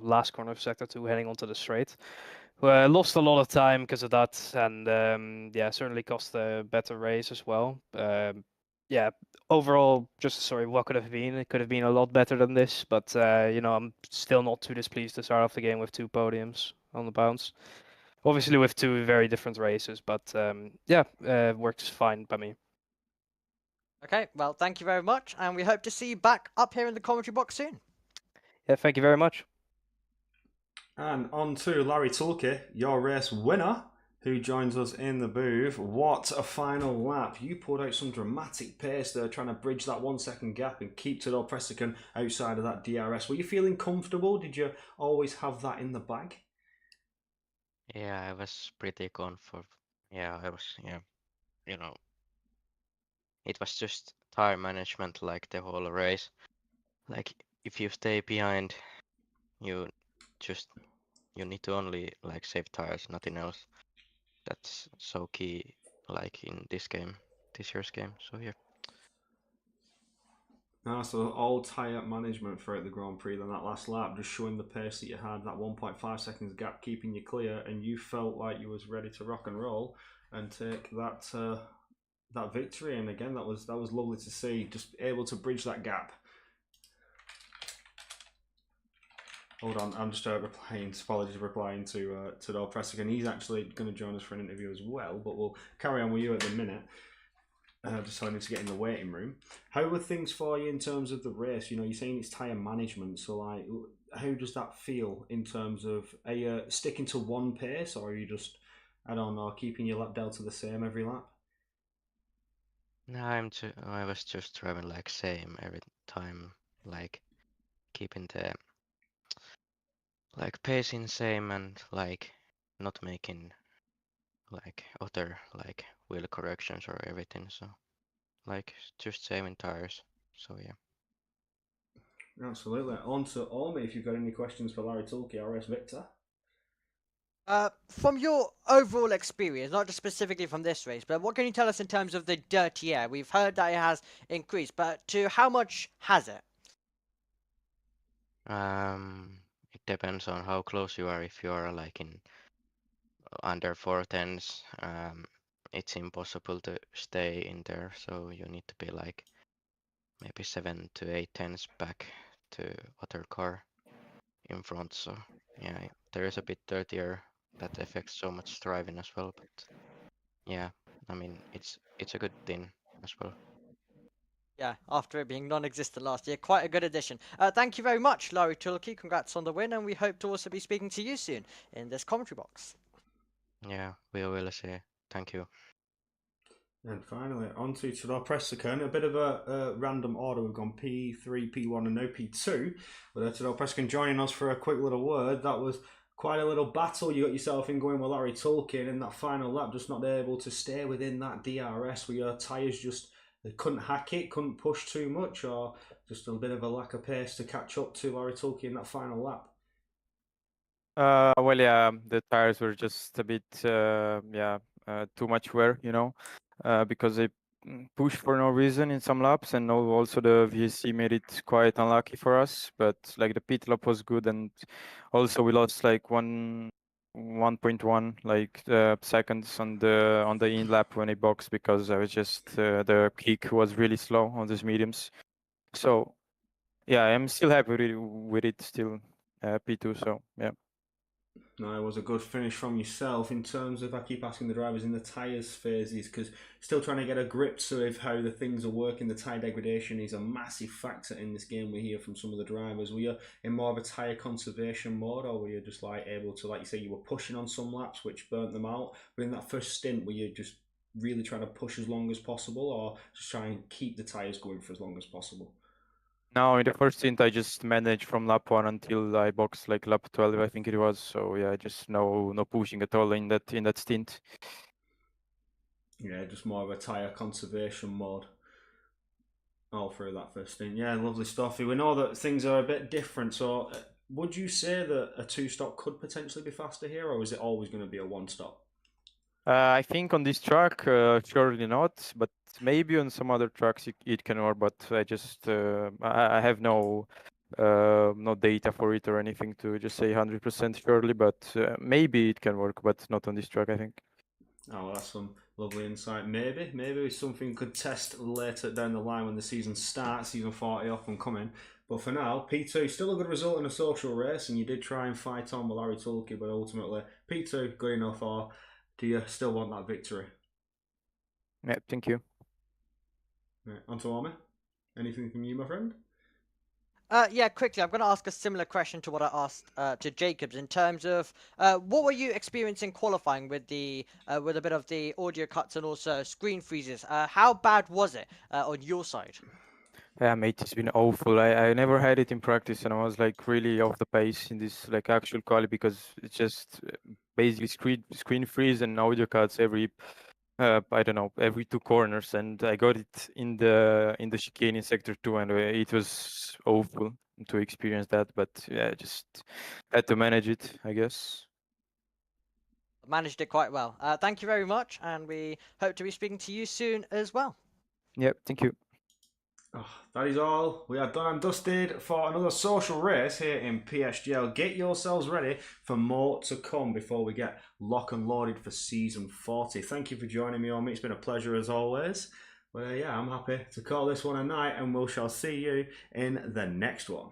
last corner of sector 2, heading onto the straight. Well, I lost a lot of time because of that, and yeah, certainly cost a better race as well. Yeah, overall, just sorry, what could have been? It could have been a lot better than this, but I'm still not too displeased to start off the game with 2 podiums on the bounce. Obviously, with 2 very different races, but yeah, works fine by me. Okay, well, thank you very much, and we hope to see you back up here in the commentary box soon. Yeah, thank you very much. And on to Larry Tulke, your race winner, who joins us in the booth. What a final lap. You pulled out some dramatic pace there, trying to bridge that 1 second gap and keep Tador Prestican outside of that DRS. Were you feeling comfortable? Did you always have that in the bag? Yeah, I was pretty comfort. Yeah, I was, yeah, you know, it was just tire management like the whole race. Like if you stay behind, you just you need to only like save tires, nothing else. That's so key like in this game, this year's game. So yeah. So all tyre management throughout the Grand Prix, then that last lap, just showing the pace that you had, that 1.5 seconds gap keeping you clear, and you felt like you was ready to rock and roll and take that victory. And again, that was lovely to see, just able to bridge that gap. Hold on, I'm just replying to Dol Pressigan. He's actually going to join us for an interview as well, but we'll carry on with you at the minute. Just telling me to get in the waiting room. How were things for you in terms of the race? You're saying it's tyre management, so like, how does that feel in terms of, are you sticking to one pace, or are you just, I don't know, keeping your lap delta the same every lap? No, I was just driving like same every time, like keeping the like pacing same and like not making like other like wheel corrections or everything. So like just saving tires. So yeah. Absolutely. On to Omi, if you've got any questions for Larry Tulke, RS Victor. From your overall experience, not just specifically from this race, but what can you tell us in terms of the dirty air? We've heard that it has increased, but to how much has it? It depends on how close you are. If you are like in under 410s, it's impossible to stay in there. So you need to be like maybe 7 to 8 tenths back to other car in front. So yeah, there is a bit dirtier that affects so much driving as well. But yeah, I mean it's a good thing as well. Yeah, after it being non-existent last year, quite a good addition. Thank you very much, Larry Tulke. Congrats on the win, and we hope to also be speaking to you soon in this commentary box. Yeah, we will see. Thank you. And finally, on to our press second. A bit of a random order. We've gone P3, P1, and no P2. But Tadal Preskin joining us for a quick little word. That was quite a little battle you got yourself in going with Larry Tolkien in that final lap, just not able to stay within that DRS where your tyres just they couldn't hack it, couldn't push too much, or just a bit of a lack of pace to catch up to Larry Tolkien in that final lap. Well, yeah, the tires were just a bit, too much wear, because they pushed for no reason in some laps, and also the VSC made it quite unlucky for us. But like the pit lap was good, and also we lost like 1.1 seconds on the in lap when I boxed because I was just the kick was really slow on these mediums. So yeah, I'm still happy with it still P2. So yeah. No, it was a good finish from yourself in terms of, I keep asking the drivers in the tyres phases because still trying to get a grip of how the things are working. The tyre degradation is a massive factor in this game. We hear from some of the drivers. Were you in more of a tyre conservation mode, or were you just like able to, like you say, you were pushing on some laps which burnt them out? But in that first stint, were you just really trying to push as long as possible, or just try and keep the tyres going for as long as possible? No, in the first stint, I just managed from lap 1 until I boxed like lap 12, I think it was. So yeah, just no pushing at all in that stint. Yeah, just more of a tyre conservation mode all through that first stint. Yeah, lovely stuff. We know that things are a bit different. So, would you say that a two-stop could potentially be faster here, or is it always going to be a one-stop? I think on this track, surely not, but maybe on some other tracks it can work. But I just I have no data for it or anything to just say 100% surely. But maybe it can work, but not on this track, I think. Oh, well, that's some lovely insight. Maybe something could test later down the line when the season starts, season 40 up and coming. But for now, P2, still a good result in a social race, and you did try and fight on with Larry Tulke, but ultimately, P2, good enough, or do you still want that victory? Yeah, thank you. Right, on to Army. Anything from you, my friend? Yeah, quickly, I'm going to ask a similar question to what I asked to Jacobs in terms of what were you experiencing qualifying with with a bit of the audio cuts and also screen freezes? How bad was it on your side? Yeah, mate, it's been awful. I never had it in practice, and I was like really off the pace in this like actual quali because it's just basically screen freeze and audio cuts every I don't know, every 2 corners, and I got it in the chicane in sector 2, and it was awful to experience that. But yeah, just had to manage it, I guess. Managed it quite well. Thank you very much, and we hope to be speaking to you soon as well. Yep, thank you. Oh, that is all. We are done and dusted for another social race here in PSGL. Get yourselves ready for more to come before we get lock and loaded for season 40. Thank you for joining me, Omi. It's been a pleasure as always. Well, yeah, I'm happy to call this one a night, and we shall see you in the next one.